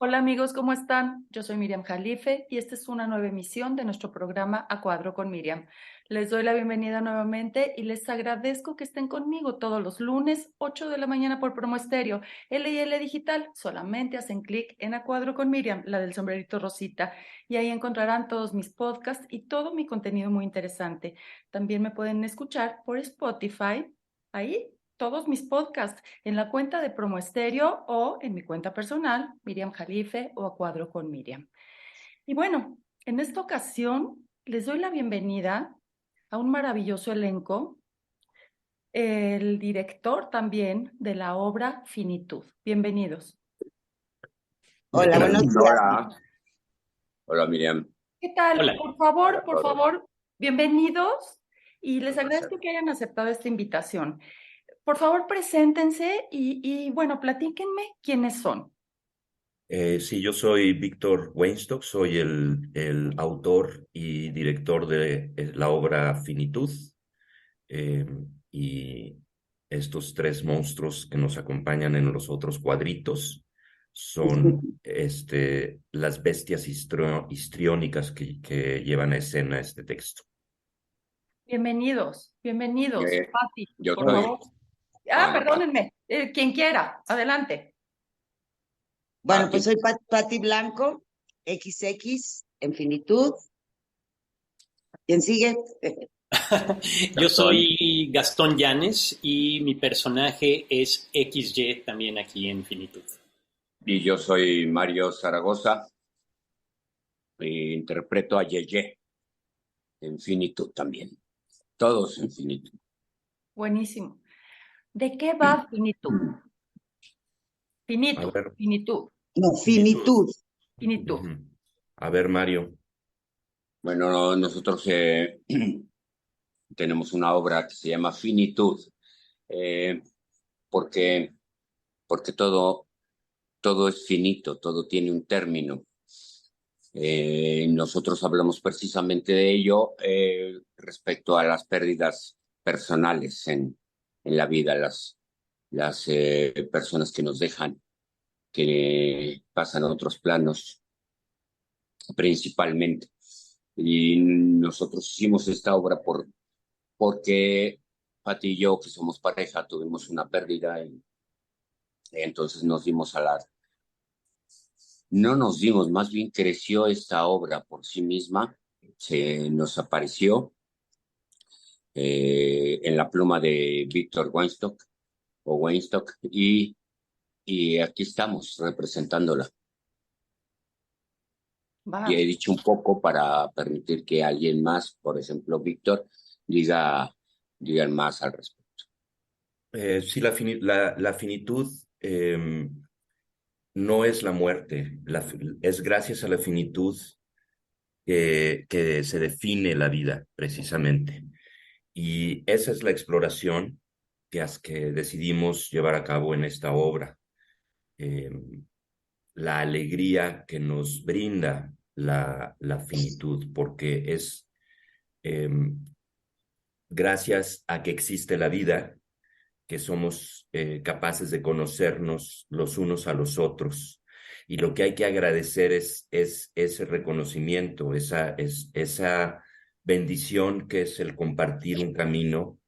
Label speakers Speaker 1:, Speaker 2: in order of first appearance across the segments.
Speaker 1: Hola amigos, ¿cómo están? Yo soy Miriam Jalife y esta es una nueva emisión de nuestro programa A Cuadro con Miriam. Les doy la bienvenida nuevamente y les agradezco que estén conmigo todos los lunes, 8 de la mañana por Promo Estéreo, L&L Digital. Solamente hacen clic en A Cuadro con Miriam, la del sombrerito rosita, y ahí encontrarán todos mis podcasts y todo mi contenido muy interesante. También me pueden escuchar por Spotify, ahí todos mis podcasts en la cuenta de Promo Estéreo o en mi cuenta personal, Miriam Jalife o A Cuadro con Miriam. Y bueno, en esta ocasión les doy la bienvenida a un maravilloso elenco, el director también de la obra Finitud. Bienvenidos.
Speaker 2: Hola, buenos días.
Speaker 3: Hola, hola Miriam.
Speaker 1: ¿Qué tal?
Speaker 2: Hola.
Speaker 3: Hola a
Speaker 1: Por
Speaker 3: todos.
Speaker 1: favor, bienvenidos y les
Speaker 3: Un
Speaker 1: agradezco
Speaker 3: placer.
Speaker 1: que hayan aceptado esta invitación. Por favor, preséntense y bueno, platíquenme quiénes son.
Speaker 2: Sí, yo soy Víctor Weinstock, soy el autor y director de la obra Finitud, eh, y estos tres monstruos que nos acompañan en los otros cuadritos son las bestias histriónicas que llevan a escena este texto.
Speaker 1: Bienvenidos, bienvenidos.
Speaker 3: Eh,
Speaker 1: Pati,
Speaker 3: yo
Speaker 1: por
Speaker 3: soy,
Speaker 1: favor.
Speaker 3: bueno, Pat,
Speaker 1: Perdónenme, quien quiera, adelante.
Speaker 3: Pati,
Speaker 4: Pues soy Pati Blanco, XX, Infinitud. ¿Quién sigue?
Speaker 5: Yo
Speaker 3: Gastón,
Speaker 5: soy Gastón Llanes y mi personaje es XY también aquí en Finitud.
Speaker 3: y yo soy Mario Zaragoza, e interpreto a Yeye en Finitud también. Todos en Finitud.
Speaker 1: Buenísimo. ¿De qué va Finitud?
Speaker 2: A
Speaker 1: Finitud,
Speaker 2: ver,
Speaker 1: finitud,
Speaker 4: No,
Speaker 2: Finitud.
Speaker 4: Finitud.
Speaker 1: finitud.
Speaker 2: Ujú. A ver, Mario.
Speaker 3: Bueno, nosotros tenemos una obra que se llama Finitud, eh, porque, porque todo es finito, todo tiene un término. Nosotros hablamos precisamente de ello respecto a las pérdidas personales en la vida, las personas que nos dejan, que pasan a otros planos principalmente. Y nosotros hicimos esta obra porque Pati y yo, que somos pareja, tuvimos una pérdida y entonces nos dimos a la... No nos dimos, más bien creció esta obra por sí misma, se nos apareció en la pluma de Víctor Weinstock o Weinstock y aquí estamos representándola. Y
Speaker 1: Va.
Speaker 3: he dicho un poco para permitir que alguien más, por ejemplo Víctor, digan más al respecto.
Speaker 2: Sí, la finitud no es la muerte, es gracias a la finitud que se define la vida, precisamente. Y esa es la exploración que decidimos llevar a cabo en esta obra. Eh, la alegría que nos brinda la finitud, porque es eh, gracias a que existe la vida que somos capaces de conocernos los unos a los otros. Y lo que hay que agradecer es ese reconocimiento, esa bendición que es el compartir un camino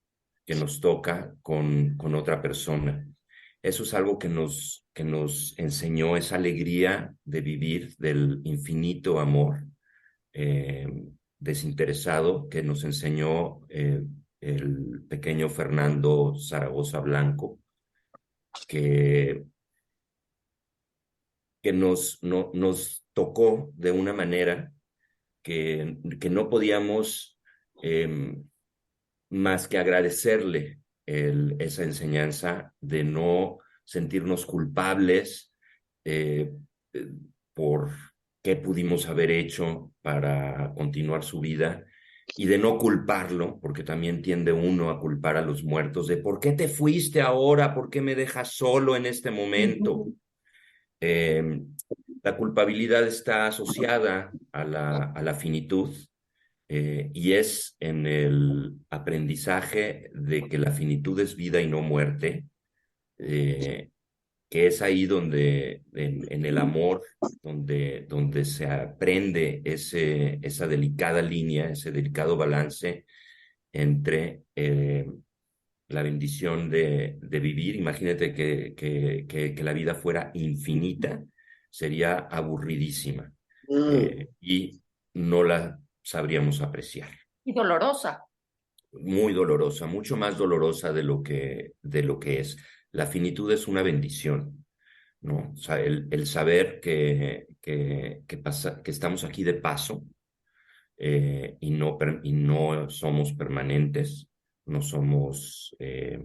Speaker 2: que nos toca con otra persona. Eso es algo que nos enseñó esa alegría de vivir del infinito amor eh, desinteresado que nos enseñó el pequeño Fernando Zaragoza Blanco, que, que nos tocó de una manera que no podíamos más que agradecerle esa enseñanza de no sentirnos culpables eh, eh, por qué pudimos haber hecho para continuar su vida y de no culparlo, porque también tiende uno a culpar a los muertos de ¿por qué te fuiste ahora? ¿Por qué me dejas solo en este momento? Eh, la culpabilidad está asociada a la finitud y es en el aprendizaje de que la finitud es vida y no muerte, eh, que es ahí donde, en el amor, donde se aprende esa delicada línea, ese delicado balance entre la bendición de vivir. Imagínate que la vida fuera infinita, sería aburridísima, y no la sabríamos apreciar.
Speaker 1: Y dolorosa.
Speaker 2: Muy dolorosa, mucho más dolorosa de lo que es. La finitud es una bendición, ¿no? O sea, el saber que estamos aquí de paso, y no somos permanentes, no somos eh,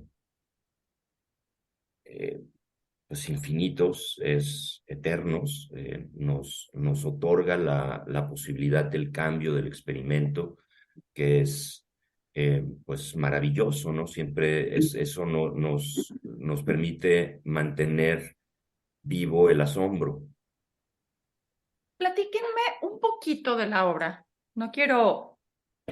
Speaker 2: pues infinitos, es eternos, nos otorga la posibilidad del cambio, del experimento, que es pues maravilloso, ¿no? Siempre eso nos permite mantener vivo el asombro.
Speaker 1: Platíquenme un poquito de la obra. No quiero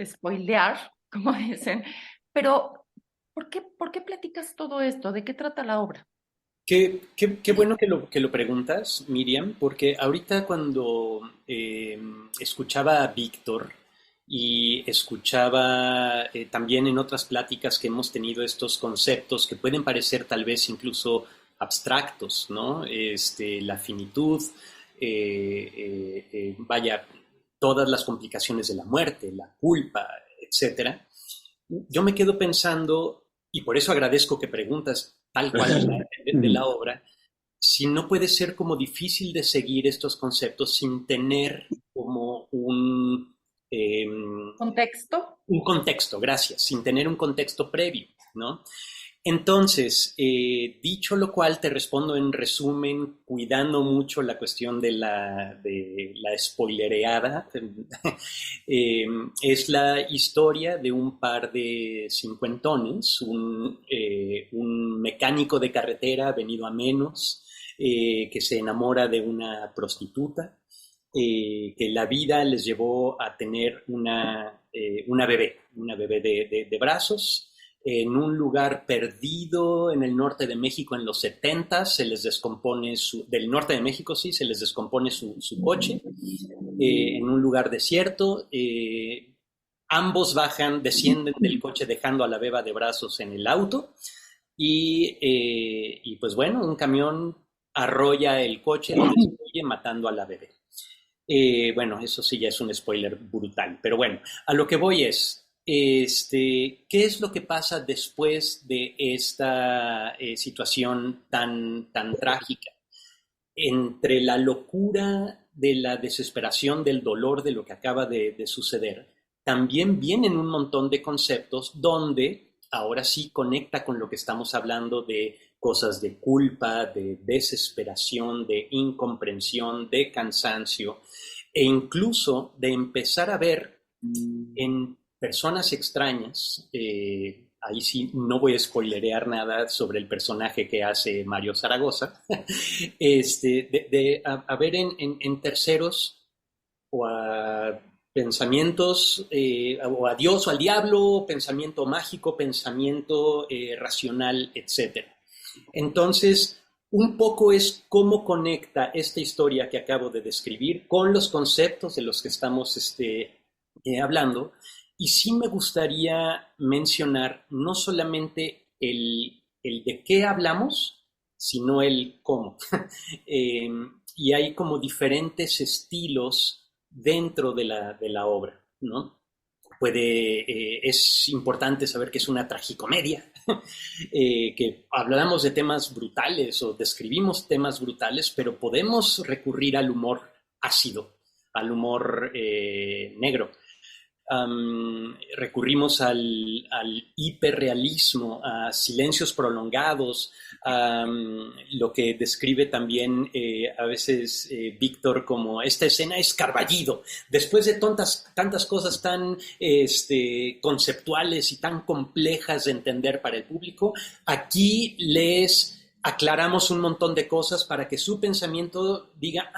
Speaker 1: spoilear, como dicen, pero ¿por qué platicas todo esto? ¿De qué trata la obra?
Speaker 5: Qué bueno que lo preguntas, Miriam, porque ahorita cuando escuchaba a Víctor y escuchaba también en otras pláticas que hemos tenido estos conceptos que pueden parecer tal vez incluso abstractos, ¿no? La finitud, vaya, todas las complicaciones de la muerte, la culpa, etcétera. Yo me quedo pensando, y por eso agradezco que preguntas tal cual de la obra, si no puede ser como difícil de seguir estos conceptos sin tener como
Speaker 1: ¿Contexto?
Speaker 5: un contexto, gracias, sin tener un contexto previo, ¿no? Entonces, dicho lo cual, te respondo en resumen, cuidando mucho la cuestión de la spoilereada. Es la historia de un par de cincuentones, un mecánico de carretera venido a menos, que se enamora de una prostituta, que la vida les llevó a tener una bebé de brazos, en un lugar perdido en el norte de México en los 70, se les descompone del norte de México, sí, se les descompone su coche, en un lugar desierto, ambos descienden del coche dejando a la beba de brazos en el auto, y pues bueno, un camión arrolla el coche, lo destruye matando a la bebé. Bueno, eso sí ya es un spoiler brutal, pero bueno, a lo que voy es, ¿qué es lo que pasa después de esta situación tan trágica? Entre la locura de la desesperación, del dolor de lo que acaba de suceder, también vienen un montón de conceptos donde ahora sí conecta con lo que estamos hablando de cosas de culpa, de desesperación, de incomprensión, de cansancio, e incluso de empezar a ver en personas extrañas, ahí sí no voy a spoilerear nada sobre el personaje que hace Mario Zaragoza, a ver en terceros o a pensamientos, o a Dios o al diablo, pensamiento mágico, pensamiento racional, etc. Entonces, un poco es cómo conecta esta historia que acabo de describir con los conceptos de los que estamos hablando. Y sí me gustaría mencionar no solamente el de qué hablamos, sino el cómo. Y hay como diferentes estilos dentro de la obra, ¿no? Es importante saber que es una tragicomedia, que hablamos de temas brutales o describimos temas brutales, pero podemos recurrir al humor ácido, al humor negro. Recurrimos al hiperrealismo, a silencios prolongados, a lo que describe también a veces Víctor como esta escena es Carballido. Después de tantas cosas tan conceptuales y tan complejas de entender para el público, aquí les aclaramos un montón de cosas para que su pensamiento diga,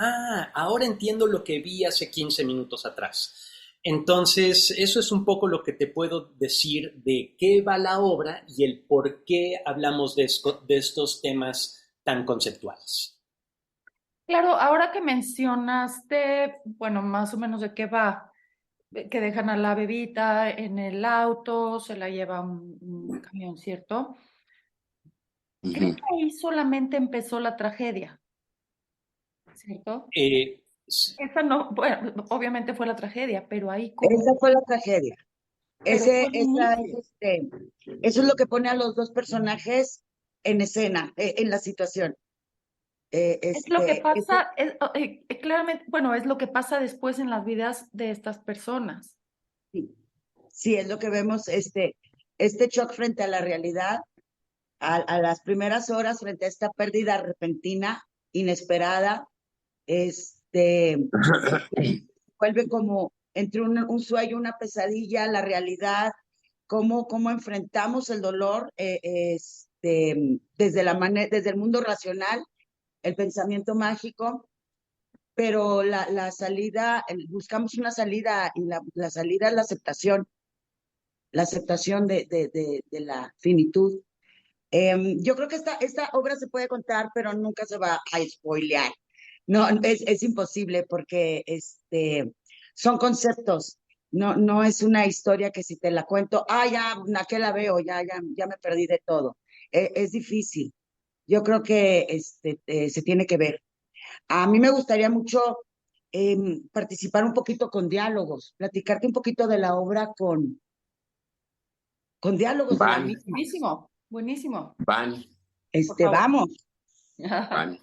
Speaker 5: ahora entiendo lo que vi hace 15 minutos atrás. Entonces, eso es un poco lo que te puedo decir de qué va la obra y el por qué hablamos de estos temas tan conceptuales.
Speaker 1: Claro, ahora que mencionaste, bueno, más o menos de qué va, que dejan a la bebita en el auto, se la lleva un camión, ¿cierto? Creo
Speaker 3: Ujú.
Speaker 1: que ahí solamente empezó la tragedia, ¿cierto?
Speaker 5: Eh,
Speaker 1: Esa no, bueno, obviamente fue la tragedia, pero ahí
Speaker 4: Esa
Speaker 1: como,
Speaker 4: fue la tragedia.
Speaker 1: pero fue el inicio.
Speaker 4: Eso es lo que pone a los dos personajes en escena, en la situación.
Speaker 1: Es lo que pasa, claramente, bueno, es lo que pasa después en las vidas de estas personas.
Speaker 4: Sí, sí, es lo que vemos, este shock frente a la realidad, a las primeras horas frente a esta pérdida repentina, inesperada, vuelve como entre un sueño, una pesadilla, la realidad, cómo enfrentamos el dolor desde el mundo racional, el pensamiento mágico, pero la salida, buscamos una salida y la salida es la aceptación de la finitud. Yo creo que esta obra se puede contar, pero nunca se va a spoilear. No, es imposible porque son conceptos. No es una historia que si te la cuento, ya, ¿a qué la veo? Ya me perdí de todo. Es difícil. Yo creo que se tiene que ver. A mí me gustaría mucho participar un poquito con diálogos, platicarte un poquito de la obra con diálogos de la
Speaker 3: Van,
Speaker 4: misma.
Speaker 1: Buenísimo, buenísimo.
Speaker 3: van,
Speaker 1: Por favor.
Speaker 4: Vamos.
Speaker 3: van.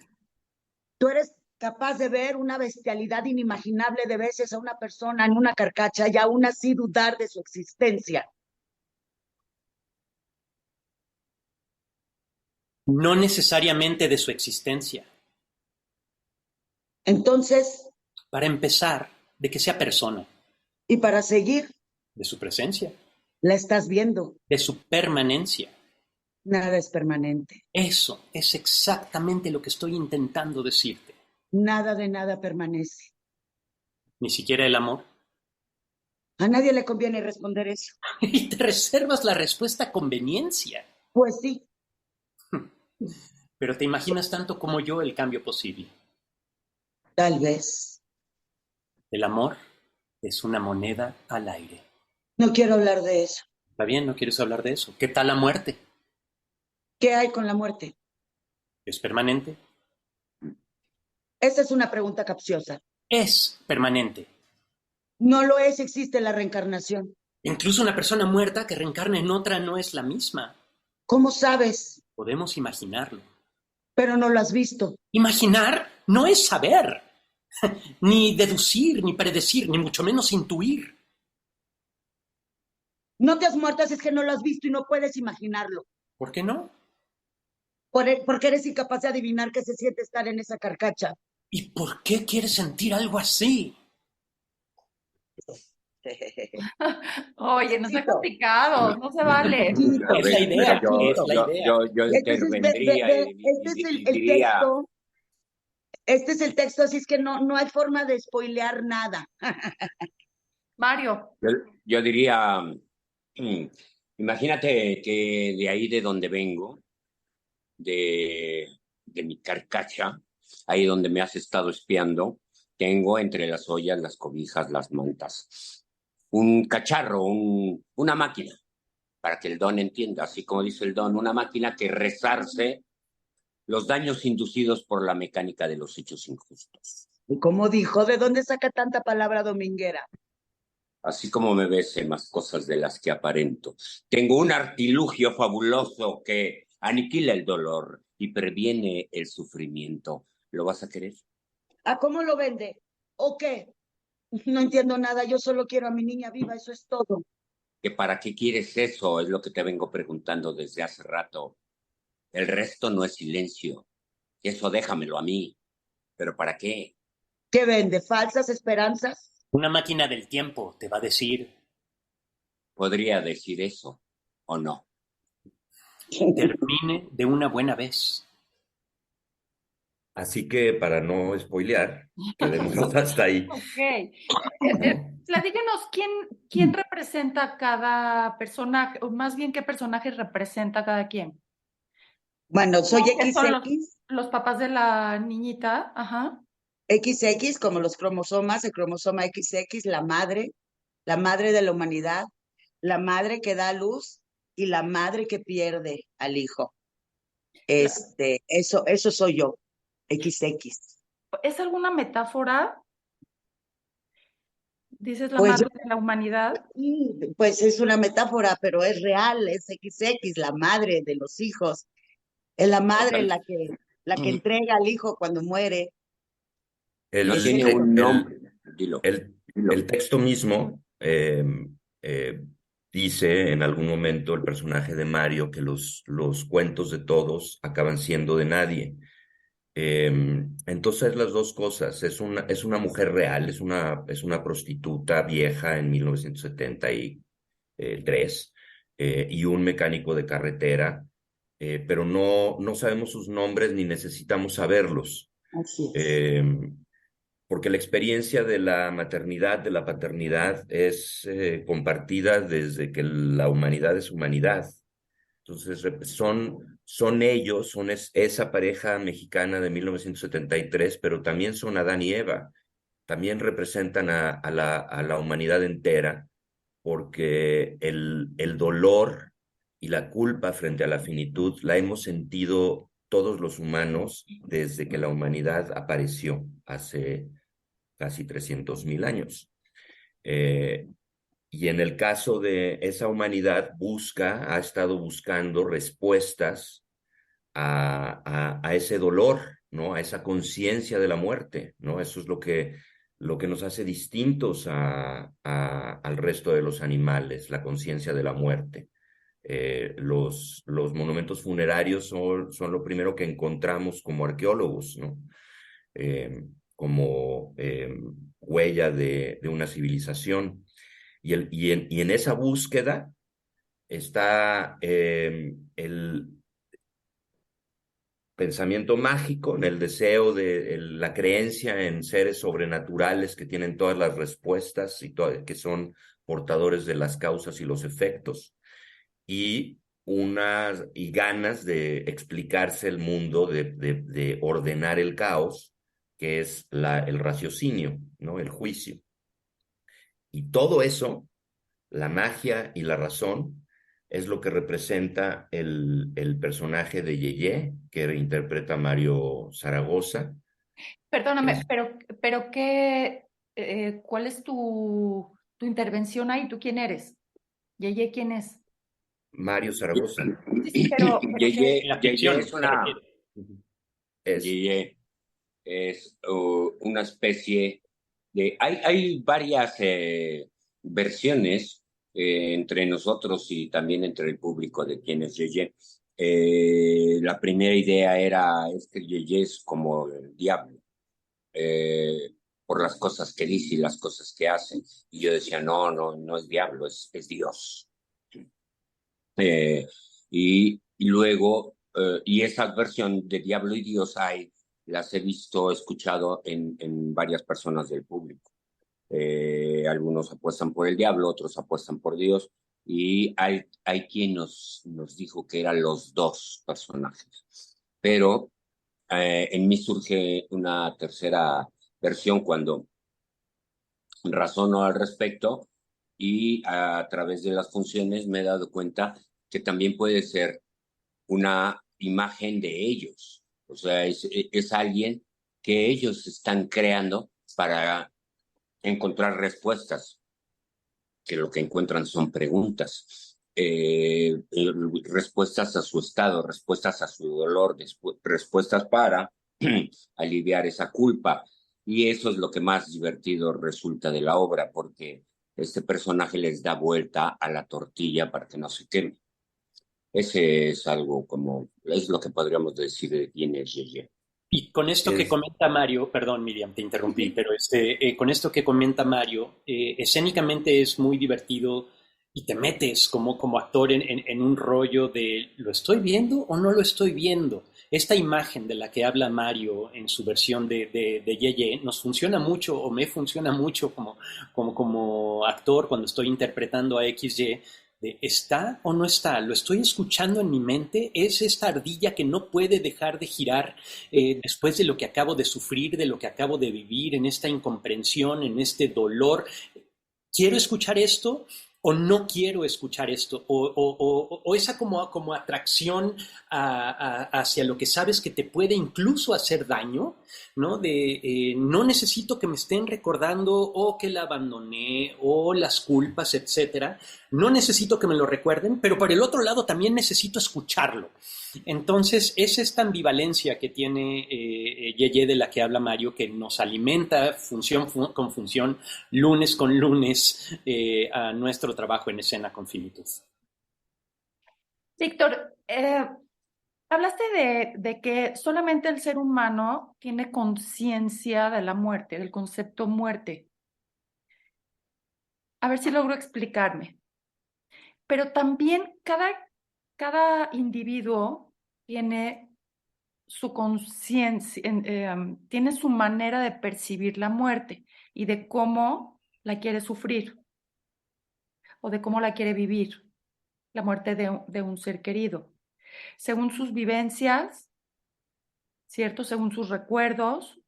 Speaker 4: Tú eres capaz de ver una bestialidad inimaginable de veces a una persona en una carcacha y aún así dudar de su existencia.
Speaker 5: No necesariamente de su existencia.
Speaker 4: Entonces,
Speaker 5: Para empezar, de que sea persona,
Speaker 4: y para seguir,
Speaker 5: de su presencia,
Speaker 4: la estás viendo.
Speaker 5: de su permanencia.
Speaker 4: Nada es permanente.
Speaker 5: Eso es exactamente lo que estoy intentando decirte.
Speaker 4: Nada de nada permanece.
Speaker 5: Ni siquiera el amor.
Speaker 4: A nadie le conviene responder eso.
Speaker 5: Y te reservas la respuesta a conveniencia.
Speaker 4: Pues sí,
Speaker 5: Pero te imaginas tanto como yo el cambio posible.
Speaker 4: tal vez.
Speaker 5: El amor es una moneda al aire.
Speaker 4: No quiero hablar de eso.
Speaker 5: ¿Está bien? ¿No quieres hablar de eso? ¿Qué tal la muerte?
Speaker 4: ¿Qué hay con la muerte?
Speaker 5: ¿Es permanente?
Speaker 4: Esa es una pregunta capciosa.
Speaker 5: Es permanente.
Speaker 4: No lo es, existe la reencarnación.
Speaker 5: Incluso una persona muerta que reencarna en otra no es la misma.
Speaker 4: ¿Cómo sabes?
Speaker 5: Podemos imaginarlo.
Speaker 4: Pero no lo has visto.
Speaker 5: Imaginar no es saber, ni deducir, ni predecir, ni mucho menos intuir.
Speaker 4: No te has muerto, así es que no lo has visto y no puedes imaginarlo.
Speaker 5: ¿Por qué no?
Speaker 4: Porque eres incapaz de adivinar qué se siente estar en esa carcacha.
Speaker 5: ¿Y por qué quieres sentir algo así?
Speaker 1: Oye, no sea
Speaker 4: Chiquito.
Speaker 1: complicado, no se vale.
Speaker 4: Chiquito.
Speaker 5: Es la idea, es la idea.
Speaker 3: Yo intervendría
Speaker 4: Este es el
Speaker 3: diría,
Speaker 4: texto. Este es el texto, así es que no hay forma de spoilear nada.
Speaker 1: Mario,
Speaker 3: yo diría, imagínate que de ahí de donde vengo, de mi carcacha, ahí donde me has estado espiando, tengo entre las ollas, las cobijas, las mantas, un cacharro, una máquina, para que el don entienda, así como dice el don, una máquina que resarce los daños inducidos por la mecánica de los hechos injustos.
Speaker 4: Y como dijo, ¿de dónde saca tanta palabra dominguera?
Speaker 3: Así como me ves, sé más cosas de las que aparento. Tengo un artilugio fabuloso que aniquila el dolor y previene el sufrimiento. ¿Lo vas a querer?
Speaker 4: ¿A cómo lo vende? ¿O qué? No entiendo nada, yo solo quiero a mi niña viva, eso es todo.
Speaker 3: ¿Que para qué quieres eso? Es lo que te vengo preguntando desde hace rato. El resto no es silencio. Eso déjamelo a mí. ¿Pero para qué?
Speaker 4: ¿Qué vende? ¿Falsas esperanzas?
Speaker 5: Una máquina del tiempo te va a decir,
Speaker 3: Podría decir eso, ¿o no?
Speaker 5: termine de una buena vez.
Speaker 2: Así que para no spoilear, quedémonos hasta ahí.
Speaker 1: ok.
Speaker 2: ¿No?
Speaker 1: Platícanos quién representa a cada personaje, o más bien qué personaje representa a cada quien.
Speaker 4: Bueno, soy
Speaker 1: ¿Qué son
Speaker 4: XX,
Speaker 1: los papás de la niñita? Ajá.
Speaker 4: XX como los cromosomas, el cromosoma XX, la madre de la humanidad, la madre que da a luz y la madre que pierde al hijo. Eso soy yo, XX.
Speaker 1: ¿Es alguna metáfora? Dices la
Speaker 4: Pues yo,
Speaker 1: madre de la humanidad.
Speaker 4: pues es una metáfora, pero es real, es XX, la madre de los hijos. Es la madre
Speaker 3: Total.
Speaker 4: la que entrega al hijo cuando muere.
Speaker 3: No
Speaker 2: El,
Speaker 4: Es
Speaker 3: tiene
Speaker 4: eso.
Speaker 3: un nombre, dilo.
Speaker 2: el texto mismo eh, dice en algún momento el personaje de Mario que los cuentos de todos acaban siendo de nadie. Entonces las dos cosas, es una mujer real, es una prostituta vieja en 1973 y un mecánico de carretera, pero no sabemos sus nombres ni necesitamos saberlos.
Speaker 4: Así es.
Speaker 2: Eh, Porque la experiencia de la maternidad, de la paternidad, es compartida desde que la humanidad es humanidad. Entonces, son ellos, esa pareja mexicana de 1973, pero también son Adán y Eva. También representan a la humanidad entera, porque el dolor y la culpa frente a la finitud la hemos sentido todos los humanos desde que la humanidad apareció hace casi 300.000 años. Eh, y en el caso de esa humanidad ha estado buscando respuestas a ese dolor, ¿no? A esa conciencia de la muerte, ¿no? Eso es lo que nos hace distintos al resto de los animales, la conciencia de la muerte. Los monumentos funerarios son lo primero que encontramos como arqueólogos, ¿no? Eh, como huella de una civilización. Y en esa búsqueda está el pensamiento mágico, en el deseo de la creencia en seres sobrenaturales que tienen todas las respuestas que son portadores de las causas y los efectos, y y ganas de explicarse el mundo, de ordenar el caos, que es el raciocinio, ¿no? El juicio. Y todo eso, la magia y la razón, es lo que representa el personaje de Yeye, que interpreta Mario Zaragoza.
Speaker 1: Perdóname,
Speaker 2: Es
Speaker 1: pero ¿cuál es tu intervención ahí? ¿Tú quién eres? Yeye, ¿quién es?
Speaker 2: Mario Zaragoza.
Speaker 1: Sí, sí, pero ¿qué?
Speaker 5: En la
Speaker 3: Yeye
Speaker 5: ficción,
Speaker 3: es
Speaker 5: se refiere.
Speaker 2: Es
Speaker 3: Yeye es una especie de... Hay varias versiones entre nosotros y también entre el público de quién es Yeye. La primera idea es que Yeye es como el diablo, eh, por las cosas que dice y las cosas que hace. Y yo decía, no es diablo, es Dios. Eh, y luego, y esa versión de Diablo y Dios las he visto, escuchado en varias personas del público. Algunos apuestan por el diablo, otros apuestan por Dios, y hay quien nos dijo que eran los dos personajes. Pero en mí surge una tercera versión cuando razono al respecto y a través de las funciones me he dado cuenta que también puede ser una imagen de ellos. O sea, es alguien que ellos están creando para encontrar respuestas, que lo que encuentran son preguntas, respuestas a su estado, respuestas a su dolor, respuestas para aliviar esa culpa. Y eso es lo que más divertido resulta de la obra, porque este personaje les da vuelta a la tortilla para que no se queme. Ese es algo como, es lo que podríamos decir de quién es Yeye.
Speaker 5: Y con esto que
Speaker 2: es
Speaker 5: comenta Mario, perdón Miriam, te interrumpí, pero con esto que comenta Mario, escénicamente es muy divertido y te metes como actor en un rollo de ¿lo estoy viendo o no lo estoy viendo? Esta imagen de la que habla Mario en su versión de Yeye nos funciona mucho o me funciona mucho como actor cuando estoy interpretando a XY, de ¿está o no está? ¿Lo estoy escuchando en mi mente? ¿Es esta ardilla que no puede dejar de girar después de lo que acabo de sufrir, de lo que acabo de vivir, en esta incomprensión, en este dolor? ¿Quiero escuchar esto o no quiero escuchar esto? O esa como atracción hacia lo que sabes que te puede incluso hacer daño, ¿no? No necesito que me estén recordando o que la abandoné o las culpas, etcétera. No necesito que me lo recuerden, pero por el otro lado también necesito escucharlo. Entonces, es esta ambivalencia que tiene Yeye, de la que habla Mario, que nos alimenta función con función, lunes con lunes, a nuestro trabajo en escena con finitud.
Speaker 1: Víctor, hablaste de que solamente el ser humano tiene conciencia de la muerte, del concepto muerte. A ver si logro explicarme. Pero también cada individuo tiene su conciencia, tiene su manera de percibir la muerte y de cómo la quiere sufrir o de cómo la quiere vivir, la muerte de un ser querido. Según sus vivencias, ¿cierto? Según sus recuerdos,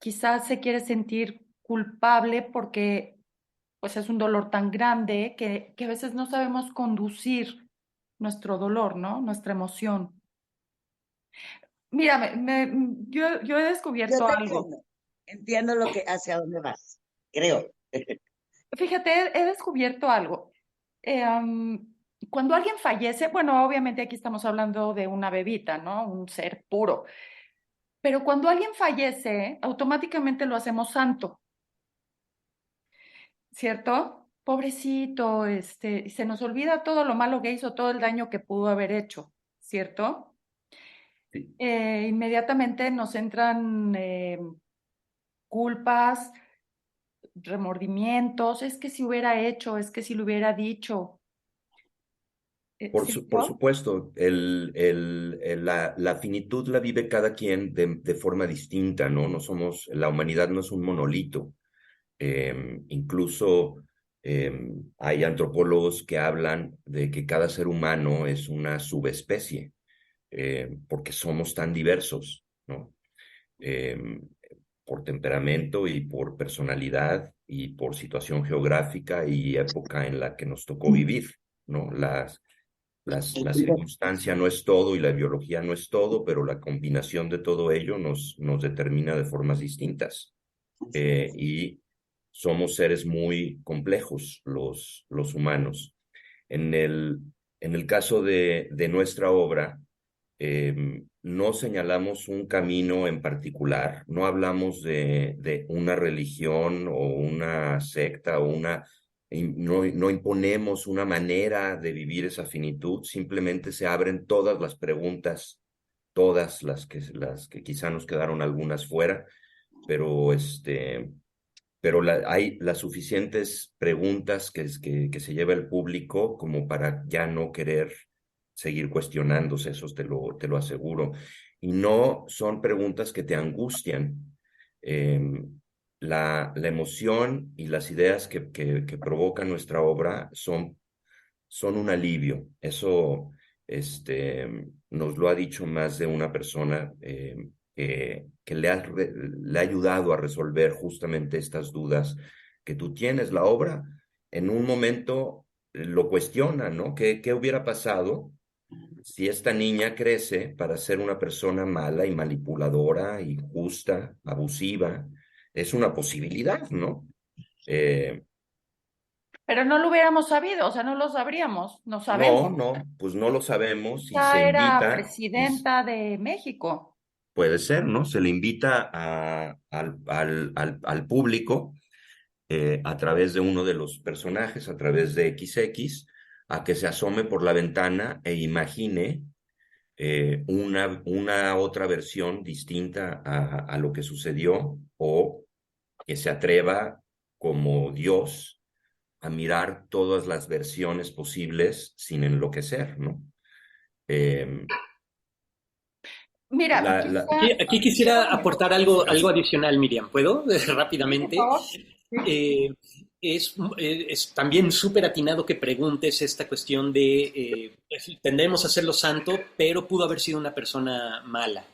Speaker 1: quizás se quiere sentir culpable porque pues es un dolor tan grande que a veces no sabemos conducir nuestro dolor, ¿no? Nuestra emoción. Mira, yo he
Speaker 4: Yo
Speaker 1: descubierto
Speaker 4: te
Speaker 1: algo.
Speaker 4: entiendo hacia dónde vas, creo.
Speaker 1: Fíjate, he descubierto algo. Cuando alguien fallece, bueno, obviamente aquí estamos hablando de una bebita, ¿no? Un ser puro. Pero cuando alguien fallece, automáticamente lo hacemos santo, ¿cierto? Pobrecito, se nos olvida todo lo malo que hizo, todo el daño que pudo haber hecho, ¿cierto?
Speaker 2: Sí.
Speaker 1: Inmediatamente nos entran culpas, remordimientos, es que si hubiera hecho, es que si lo hubiera dicho,
Speaker 2: Por
Speaker 1: ¿cierto?
Speaker 2: supuesto, la finitud la vive cada quien de forma distinta, ¿no? No somos, la humanidad no es un monolito. Incluso hay antropólogos que hablan de que cada ser humano es una subespecie, porque somos tan diversos, ¿no? Em, por temperamento y por personalidad y por situación geográfica y época en la que nos tocó vivir, ¿no? La circunstancia no es todo y la biología no es todo, pero la combinación de todo ello nos determina de formas distintas. Y somos seres muy complejos los humanos. En el caso de nuestra obra, no señalamos un camino en particular, no hablamos de una religión o una secta o no imponemos una manera de vivir esa finitud, simplemente se abren todas las preguntas, todas las que quizá nos quedaron algunas fuera, pero hay las suficientes preguntas que se lleva el público como para ya no querer seguir cuestionándose, eso te lo aseguro. Y no son preguntas que te angustian. La emoción y las ideas que provoca nuestra obra son un alivio. Eso nos lo ha dicho más de una persona que le ha ayudado a resolver justamente estas dudas que tú tienes. La obra en un momento lo cuestiona, ¿no? ¿Qué hubiera pasado si esta niña crece para ser una persona mala y manipuladora, injusta, abusiva? Es una posibilidad, ¿no?
Speaker 1: Pero no lo hubiéramos sabido, o sea, no lo sabríamos, no sabemos.
Speaker 2: No, pues no lo sabemos y se
Speaker 1: Ya era
Speaker 2: invita,
Speaker 1: presidenta de México.
Speaker 2: puede ser, ¿no? Se le invita al público a través de uno de los personajes, a través de XX, a que se asome por la ventana e imagine una otra versión distinta a lo que sucedió o que se atreva como Dios a mirar todas las versiones posibles sin enloquecer, ¿no? Eh,
Speaker 1: Mira, quizá,
Speaker 5: Aquí quisiera aportar algo adicional, Miriam. ¿Puedo?
Speaker 1: sí, por
Speaker 5: Rápidamente.
Speaker 1: favor. Sí.
Speaker 5: es también súper atinado que preguntes esta cuestión de, tendemos a hacerlo santo, pero pudo haber sido una persona mala.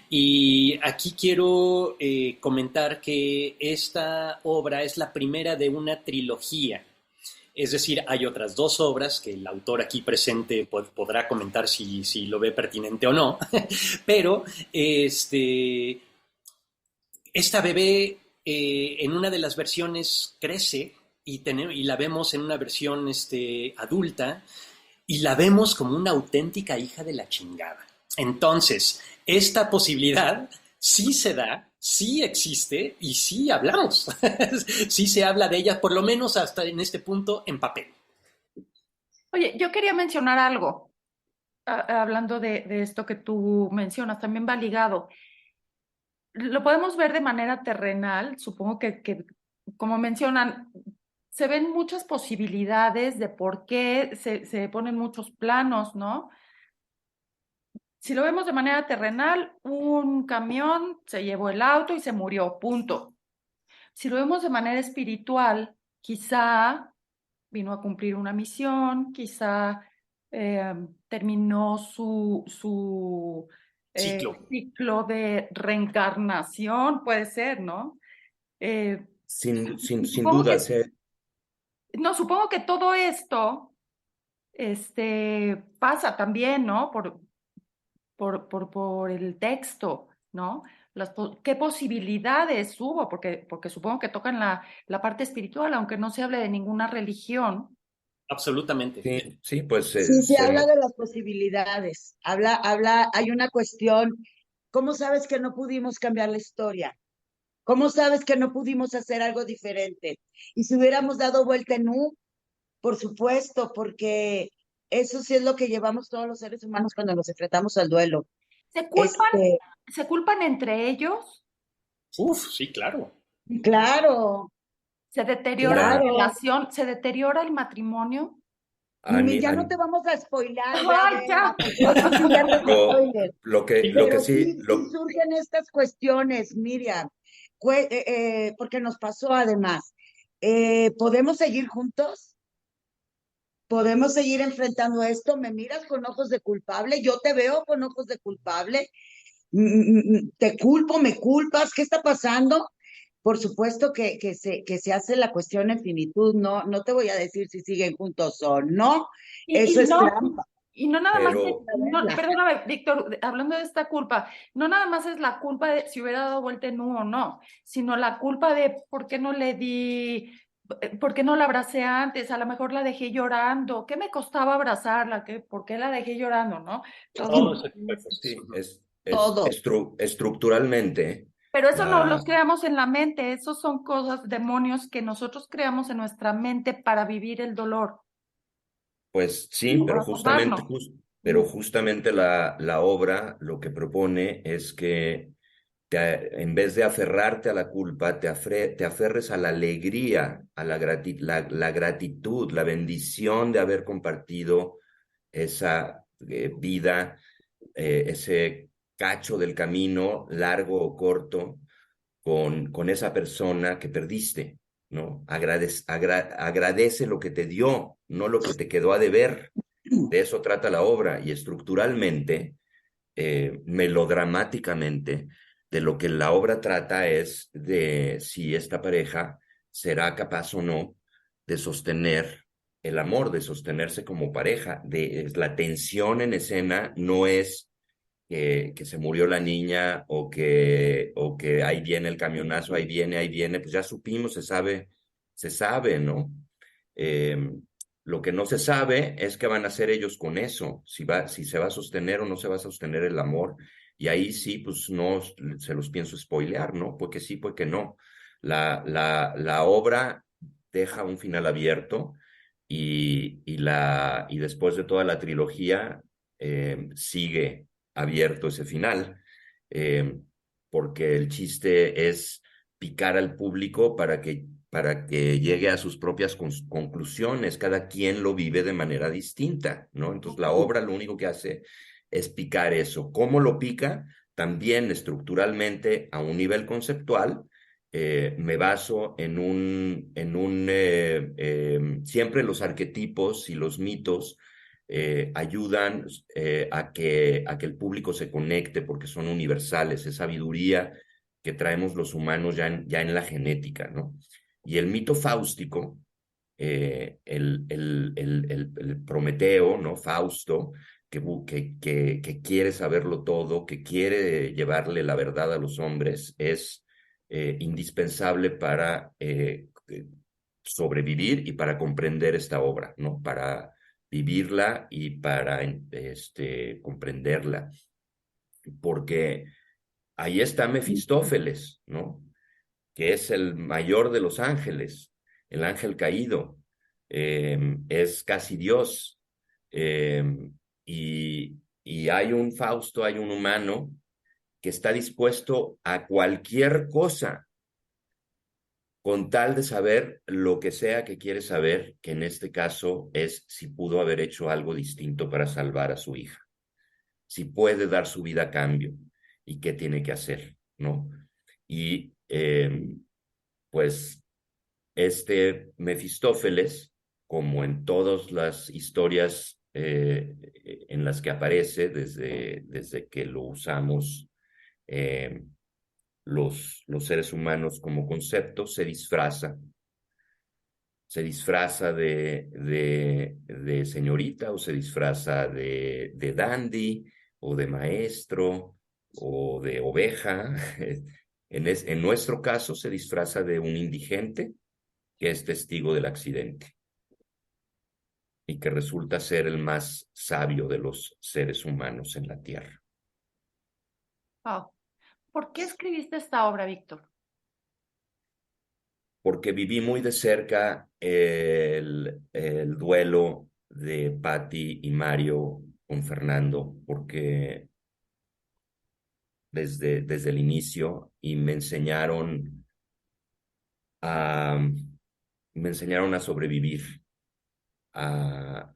Speaker 5: Y aquí quiero comentar que esta obra es la primera de una trilogía. Es decir, hay otras dos obras que el autor aquí presente podrá comentar si lo ve pertinente o no, pero esta bebé en una de las versiones crece y la vemos en una versión adulta y la vemos como una auténtica hija de la chingada. Entonces, esta posibilidad sí se da, sí existe y sí hablamos. Sí se habla de ella, por lo menos hasta en este punto, en papel.
Speaker 1: Oye, yo quería mencionar algo, hablando de esto que tú mencionas, también va ligado. Lo podemos ver de manera terrenal, supongo que como mencionan, se ven muchas posibilidades de por qué se ponen muchos planos, ¿no? Si lo vemos de manera terrenal, un camión se llevó el auto y se murió, punto. Si lo vemos de manera espiritual, quizá vino a cumplir una misión, quizá terminó su
Speaker 5: Ciclo.
Speaker 1: ciclo de reencarnación, puede ser, ¿no? Eh,
Speaker 2: Sin
Speaker 1: supongo
Speaker 2: duda,
Speaker 1: que, no, supongo que todo esto pasa también, ¿no? Por el texto, ¿no? ¿Qué posibilidades hubo? Porque supongo que tocan la parte espiritual, aunque no se hable de ninguna religión.
Speaker 5: Absolutamente.
Speaker 2: sí, pues
Speaker 4: Sí, se habla de las posibilidades. Hay una cuestión. ¿Cómo sabes que no pudimos cambiar la historia? ¿Cómo sabes que no pudimos hacer algo diferente? Y si hubiéramos dado vuelta en U, por supuesto, porque eso sí es lo que llevamos todos los seres humanos cuando nos enfrentamos al duelo.
Speaker 1: ¿Se culpan,
Speaker 4: Este,
Speaker 1: se culpan entre ellos?
Speaker 5: Uf, sí, claro.
Speaker 4: claro,
Speaker 1: ¿Se deteriora la
Speaker 2: la,
Speaker 4: claro.
Speaker 1: relación? ¿Se deteriora el matrimonio?
Speaker 2: a ni-
Speaker 4: Ya
Speaker 2: a-
Speaker 4: no te vamos a spoilar,
Speaker 1: ¡Ay,
Speaker 4: Bea,
Speaker 1: ya!
Speaker 4: porque eso sí ya no es
Speaker 2: lo,
Speaker 4: spoiler.
Speaker 2: lo que
Speaker 4: Pero
Speaker 2: sí,
Speaker 4: sí surgen estas cuestiones, Miriam, porque nos pasó además. ¿Podemos seguir juntos? ¿Podemos seguir enfrentando esto? ¿Me miras con ojos de culpable? Yo te veo con ojos de culpable. ¿Te culpo? ¿Me culpas? ¿Qué está pasando? Por supuesto que se hace la cuestión en finitud. No te voy a decir si siguen juntos o no. Eso es trampa.
Speaker 1: Y no nada más,
Speaker 2: pero
Speaker 1: perdóname, Víctor, hablando de esta culpa, no nada más es la culpa de si hubiera dado vuelta en U o no, sino la culpa de por qué no le di, por qué no la abracé antes, a lo mejor la dejé llorando, ¿qué me costaba abrazarla? ¿Por qué la dejé llorando, no?
Speaker 5: Todo
Speaker 1: Todo.
Speaker 5: ese tipo de cosas.
Speaker 2: sí,
Speaker 4: Todo.
Speaker 2: estructuralmente,
Speaker 1: Pero eso no los
Speaker 2: la,
Speaker 1: creamos en la mente, esos son cosas, demonios que nosotros creamos en nuestra mente para vivir el dolor,
Speaker 2: pues sí,
Speaker 1: para acordarnos.
Speaker 2: pero justamente la obra lo que propone es que en vez de aferrarte a la culpa, te aferres a la alegría, a la gratitud, la bendición de haber compartido esa vida, ese cacho del camino, largo o corto, con esa persona que perdiste, ¿no? Agradece lo que te dio, no lo que te quedó a deber. De eso trata la obra y estructuralmente, melodramáticamente, de lo que la obra trata es de si esta pareja será capaz o no de sostener el amor, de sostenerse como pareja. La tensión en escena no es que se murió la niña o que ahí viene el camionazo, ahí viene, pues ya supimos, se sabe, ¿no? Eh, lo que no se sabe es qué van a hacer ellos con eso, si se va a sostener o no se va a sostener el amor. Y ahí sí, pues no se los pienso spoilear, ¿no? Porque sí, porque no. La obra deja un final abierto y después de toda la trilogía sigue abierto ese final, eh, porque el chiste es picar al público para que llegue a sus propias conclusiones. Cada quien lo vive de manera distinta, ¿no? Entonces la obra lo único que hace es picar eso. ¿Cómo lo pica? También estructuralmente a un nivel conceptual, me baso siempre los arquetipos y los mitos ayudan a que el público se conecte porque son universales, es sabiduría que traemos los humanos ya en la genética, ¿no? Y el mito fáustico, el Prometeo, ¿no? Fausto, que quiere saberlo todo, que quiere llevarle la verdad a los hombres, es indispensable para sobrevivir y para comprender esta obra, ¿no? Para vivirla y para comprenderla. Porque ahí está Mefistófeles, ¿no? Que es el mayor de los ángeles, el ángel caído, es casi Dios. Y hay un Fausto, hay un humano que está dispuesto a cualquier cosa con tal de saber lo que sea que quiere saber, que en este caso es si pudo haber hecho algo distinto para salvar a su hija, si puede dar su vida a cambio y qué tiene que hacer, ¿no? Y pues Mefistófeles, como en todas las historias en las que aparece desde que lo usamos los seres humanos como concepto, se disfraza de señorita, o se disfraza de dandy, o de maestro, o de oveja. En nuestro caso se disfraza de un indigente que es testigo del accidente y que resulta ser el más sabio de los seres humanos en la Tierra.
Speaker 1: Wow. ¿Por qué escribiste esta obra, Víctor?
Speaker 2: Porque viví muy de cerca el duelo de Patti y Mario con Fernando, porque desde el inicio, y me enseñaron a sobrevivir, a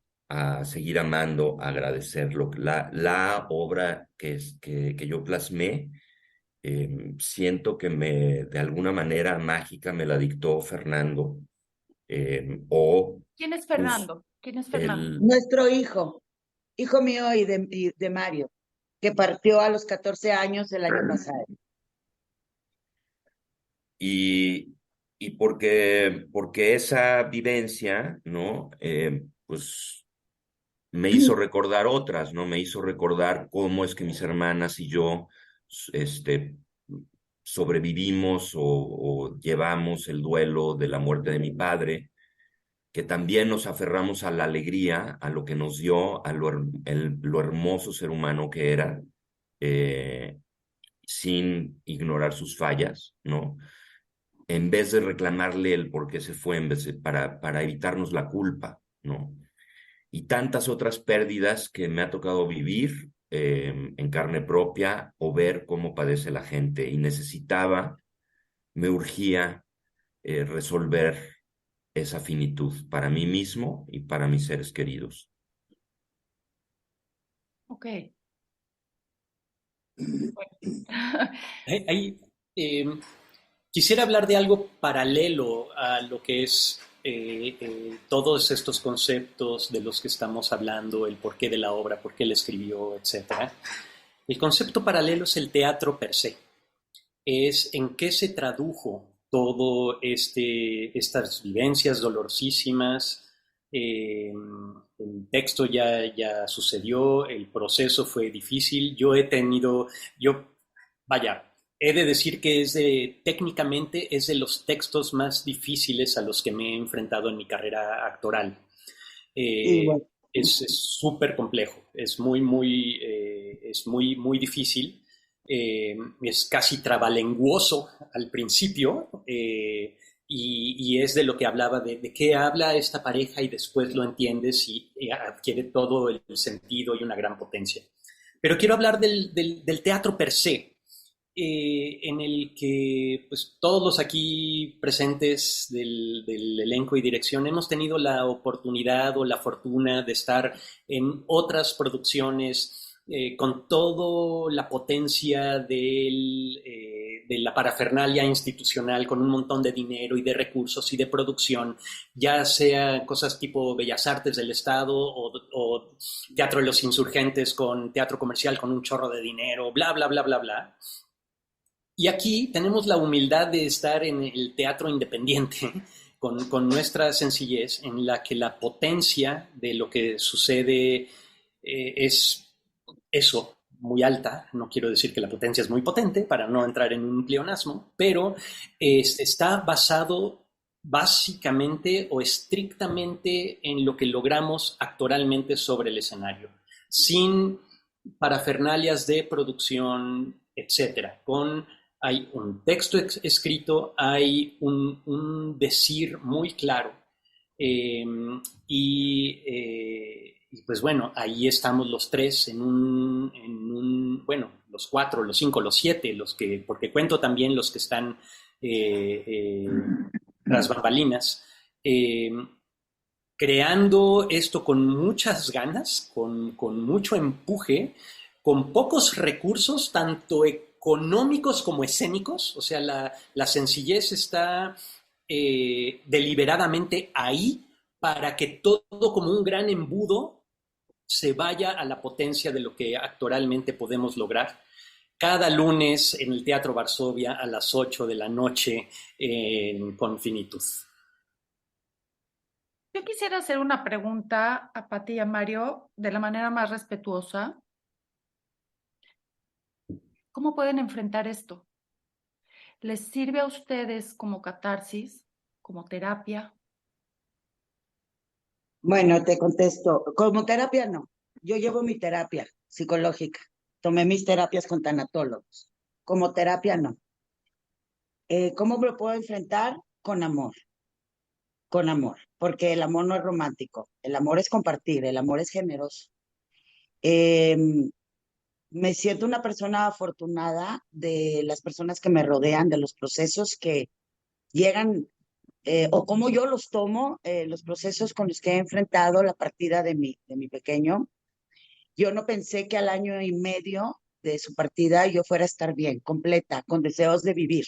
Speaker 2: seguir amando, a agradecerlo. La obra que yo plasmé, siento que de alguna manera mágica me la dictó Fernando.
Speaker 1: ¿Quién es Fernando? ¿Quién es Fernando?
Speaker 4: Nuestro hijo mío y de Mario, que partió a los 14 años el año pasado.
Speaker 2: Y porque esa vivencia, ¿no? Pues me hizo recordar otras, ¿no? Me hizo recordar cómo es que mis hermanas y yo sobrevivimos o llevamos el duelo de la muerte de mi padre, que también nos aferramos a la alegría, a lo que nos dio, a lo hermoso ser humano que era, sin ignorar sus fallas, ¿no? En vez de reclamarle el por qué se fue, para evitarnos la culpa, ¿no? Y tantas otras pérdidas que me ha tocado vivir en carne propia, o ver cómo padece la gente, y me urgía resolver esa finitud para mí mismo y para mis seres queridos.
Speaker 1: Ok.
Speaker 5: Quisiera hablar de algo paralelo a lo que es todos estos conceptos de los que estamos hablando, el porqué de la obra, por qué la escribió, etc. El concepto paralelo es el teatro per se. Es en qué se tradujo todo estas vivencias dolorosísimas. El texto ya sucedió, el proceso fue difícil. He de decir que técnicamente es de los textos más difíciles a los que me he enfrentado en mi carrera actoral.
Speaker 4: Bueno.
Speaker 5: Es súper complejo, es muy difícil. Es casi trabalenguoso al principio, y es de lo que hablaba, de qué habla esta pareja, y después lo entiendes y adquiere todo el sentido y una gran potencia. Pero quiero hablar del teatro per se, en el que pues, todos los aquí presentes del elenco y dirección hemos tenido la oportunidad o la fortuna de estar en otras producciones con toda la potencia de de la parafernalia institucional con un montón de dinero y de recursos y de producción, ya sea cosas tipo Bellas Artes del Estado o Teatro de los Insurgentes con teatro comercial con un chorro de dinero, bla, bla, bla, bla, bla. Y aquí tenemos la humildad de estar en el teatro independiente, con nuestra sencillez, en la que la potencia de lo que sucede es eso, muy alta. No quiero decir que la potencia es muy potente para no entrar en un pleonasmo, pero está basado básicamente o estrictamente en lo que logramos actoralmente sobre el escenario, sin parafernalias de producción, etcétera. Hay un texto escrito, hay un decir muy claro. Eh, y pues bueno, ahí estamos los tres bueno, los 4, los 5, los 7, porque cuento también los que están tras bambalinas, creando esto con muchas ganas, con mucho empuje, con pocos recursos, tanto económicos como escénicos. O sea, la sencillez está deliberadamente ahí para que todo como un gran embudo se vaya a la potencia de lo que actoralmente podemos lograr. Cada lunes en el Teatro Varsovia a las 8 de la noche con Finitud.
Speaker 1: Yo quisiera hacer una pregunta a Pati y a Mario de la manera más respetuosa. ¿Cómo pueden enfrentar esto? ¿Les sirve a ustedes como catarsis, como terapia?
Speaker 4: Bueno, te contesto, como terapia no. Yo llevo mi terapia psicológica. Tomé mis terapias con tanatólogos. Como terapia no. ¿Cómo me lo puedo enfrentar? Con amor. Con amor. Porque el amor no es romántico. El amor es compartir. El amor es generoso. Me siento una persona afortunada de las personas que me rodean, de los procesos que llegan o cómo yo los tomo, los procesos con los que he enfrentado la partida de mi pequeño. Yo no pensé que al 1 año y medio de su partida yo fuera a estar bien, completa, con deseos de vivir.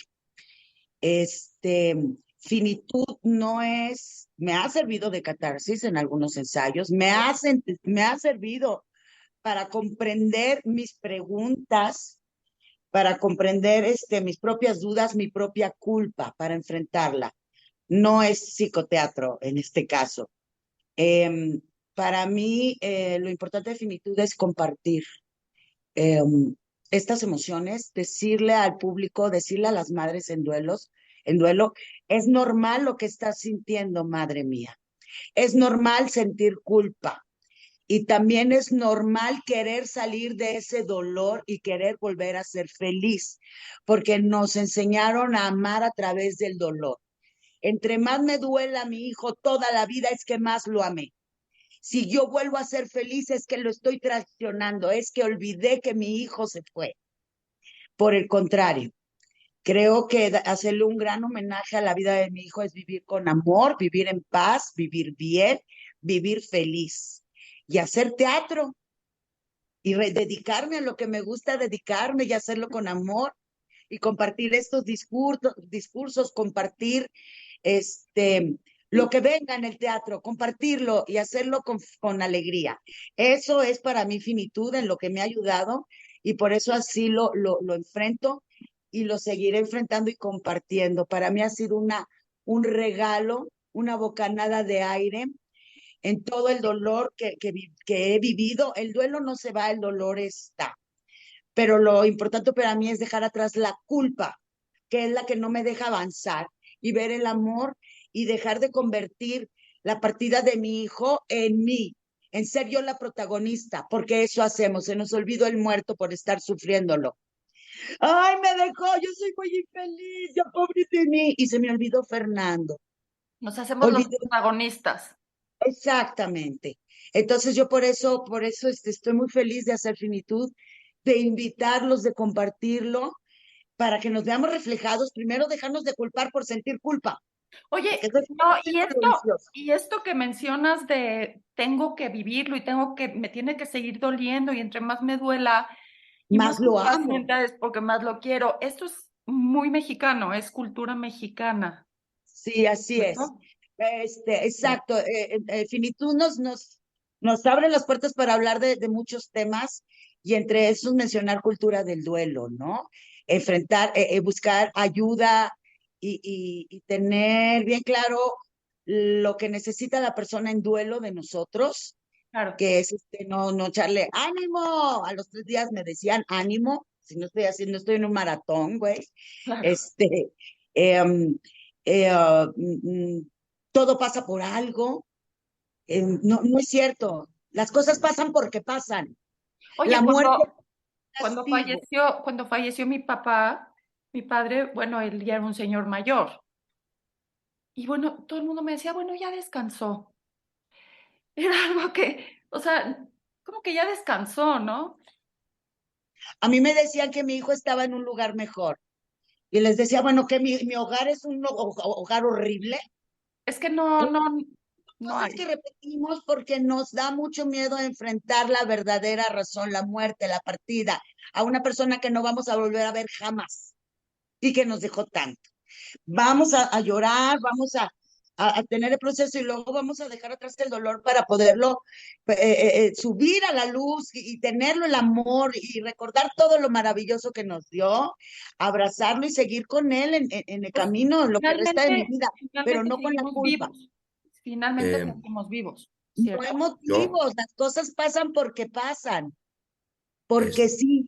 Speaker 4: Finitud no es, me ha servido de catarsis en algunos ensayos, me ha servido para comprender mis preguntas, para comprender mis propias dudas, mi propia culpa, para enfrentarla. No es psicoteatro en este caso. Para mí, lo importante de Finitud es compartir estas emociones, decirle al público, decirle a las madres en duelo, es normal lo que estás sintiendo, madre mía. Es normal sentir culpa. Y también es normal querer salir de ese dolor y querer volver a ser feliz, porque nos enseñaron a amar a través del dolor. Entre más me duela mi hijo toda la vida, es que más lo amé. Si yo vuelvo a ser feliz, es que lo estoy traicionando, es que olvidé que mi hijo se fue. Por el contrario, creo que hacerle un gran homenaje a la vida de mi hijo es vivir con amor, vivir en paz, vivir bien, vivir feliz y hacer teatro y dedicarme a lo que me gusta dedicarme y hacerlo con amor y compartir estos discursos, compartir lo que venga en el teatro, compartirlo y hacerlo con alegría. Eso es para mí Finitud, en lo que me ha ayudado, y por eso así lo enfrento y lo seguiré enfrentando y compartiendo. Para mí ha sido un regalo, una bocanada de aire en todo el dolor que he vivido. El duelo no se va, el dolor está. Pero lo importante para mí es dejar atrás la culpa, que es la que no me deja avanzar, y ver el amor y dejar de convertir la partida de mi hijo en mí, en ser yo la protagonista, porque eso hacemos, se nos olvidó el muerto por estar sufriéndolo. Ay, me dejó, yo soy muy infeliz, yo pobre de mí, y se me olvidó Fernando.
Speaker 1: Nos hacemos los protagonistas.
Speaker 4: Exactamente. Entonces yo por eso estoy muy feliz de hacer Finitud, de invitarlos, de compartirlo, para que nos veamos reflejados. Primero, dejarnos de culpar por sentir culpa.
Speaker 1: Oye, no, y esto que mencionas de tengo que vivirlo y me tiene que seguir doliendo, y entre más me duela y
Speaker 4: más lo amo.
Speaker 1: Es porque más lo quiero. Esto es muy mexicano, es cultura mexicana,
Speaker 4: Sí, así es.
Speaker 1: ¿cierto?
Speaker 4: Exacto. Finitud nos abre las puertas para hablar de muchos temas y entre esos mencionar cultura del duelo, ¿no? Enfrentar, buscar ayuda y tener bien claro lo que necesita la persona en duelo de nosotros,
Speaker 1: Claro,
Speaker 4: que es no echarle ánimo. A los 3 días me decían ánimo, si no estoy haciendo, estoy en un maratón, güey.
Speaker 1: claro.
Speaker 4: Este, em, mm, todo pasa por algo. No es cierto. Las cosas pasan porque pasan.
Speaker 1: Oye,
Speaker 4: La muerte es un castigo.
Speaker 1: cuando falleció mi papá, mi padre, bueno, él ya era un señor mayor. Y bueno, todo el mundo me decía, bueno, ya descansó. Era algo que, o sea, como que ya descansó, ¿no?
Speaker 4: A mí me decían que mi hijo estaba en un lugar mejor. Y les decía, bueno, que mi hogar es un hogar horrible.
Speaker 1: Es que no
Speaker 4: Cosas que
Speaker 1: hay.
Speaker 4: repetimos porque nos da mucho miedo enfrentar la verdadera razón, la muerte, la partida, a una persona que no vamos a volver a ver jamás y que nos dejó tanto. Vamos a llorar, vamos a tener el proceso y luego vamos a dejar atrás el dolor para poderlo subir a la luz y tenerlo el amor y recordar todo lo maravilloso que nos dio, abrazarlo y seguir con él en el
Speaker 1: Pues
Speaker 4: camino, lo que resta de mi
Speaker 1: finalmente,
Speaker 4: vida, pero
Speaker 1: finalmente
Speaker 4: no con la
Speaker 1: seguimos
Speaker 4: culpa.
Speaker 1: vivos. Finalmente
Speaker 2: Eh,
Speaker 1: seguimos vivos,
Speaker 4: No
Speaker 1: ¿cierto?
Speaker 4: hay
Speaker 2: yo,
Speaker 4: motivos, las cosas pasan,
Speaker 2: es,
Speaker 4: porque sí.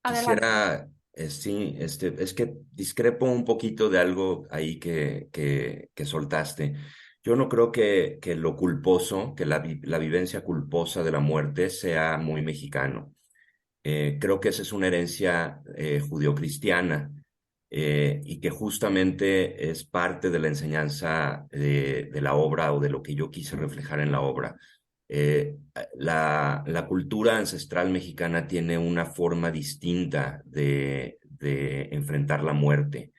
Speaker 1: Adelante.
Speaker 2: Quisiera, sí, es que discrepo un poquito de algo ahí que soltaste. Yo no creo que lo culposo, que la vivencia culposa de la muerte sea muy mexicano. Creo que esa es una herencia judeocristiana y que justamente es parte de la enseñanza de la obra o de lo que yo quise reflejar en la obra. La cultura ancestral mexicana tiene una forma distinta de enfrentar la muerte.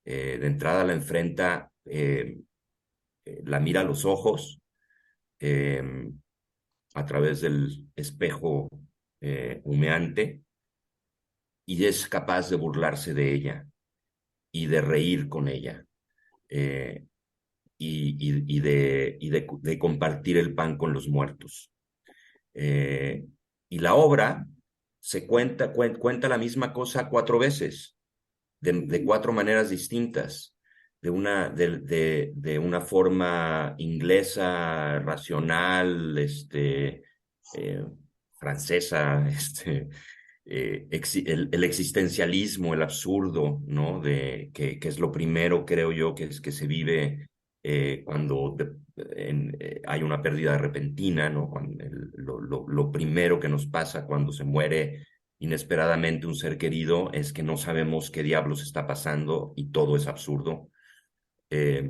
Speaker 2: De entrada la enfrenta, la mira a los ojos eh, a través del espejo humeante y es capaz de burlarse de ella y de reír con ella eh, de compartir el pan con los muertos. Eh, y la obra cuenta la misma cosa 4 veces, de 4 maneras distintas, de una forma inglesa, racional, eh, francesa, el existencialismo, el absurdo, ¿no? Que es lo primero, creo yo, que se vive cuando hay una pérdida repentina, ¿no? Lo primero que nos pasa cuando se muere inesperadamente un ser querido es que no sabemos qué diablos está pasando y todo es absurdo. Eh,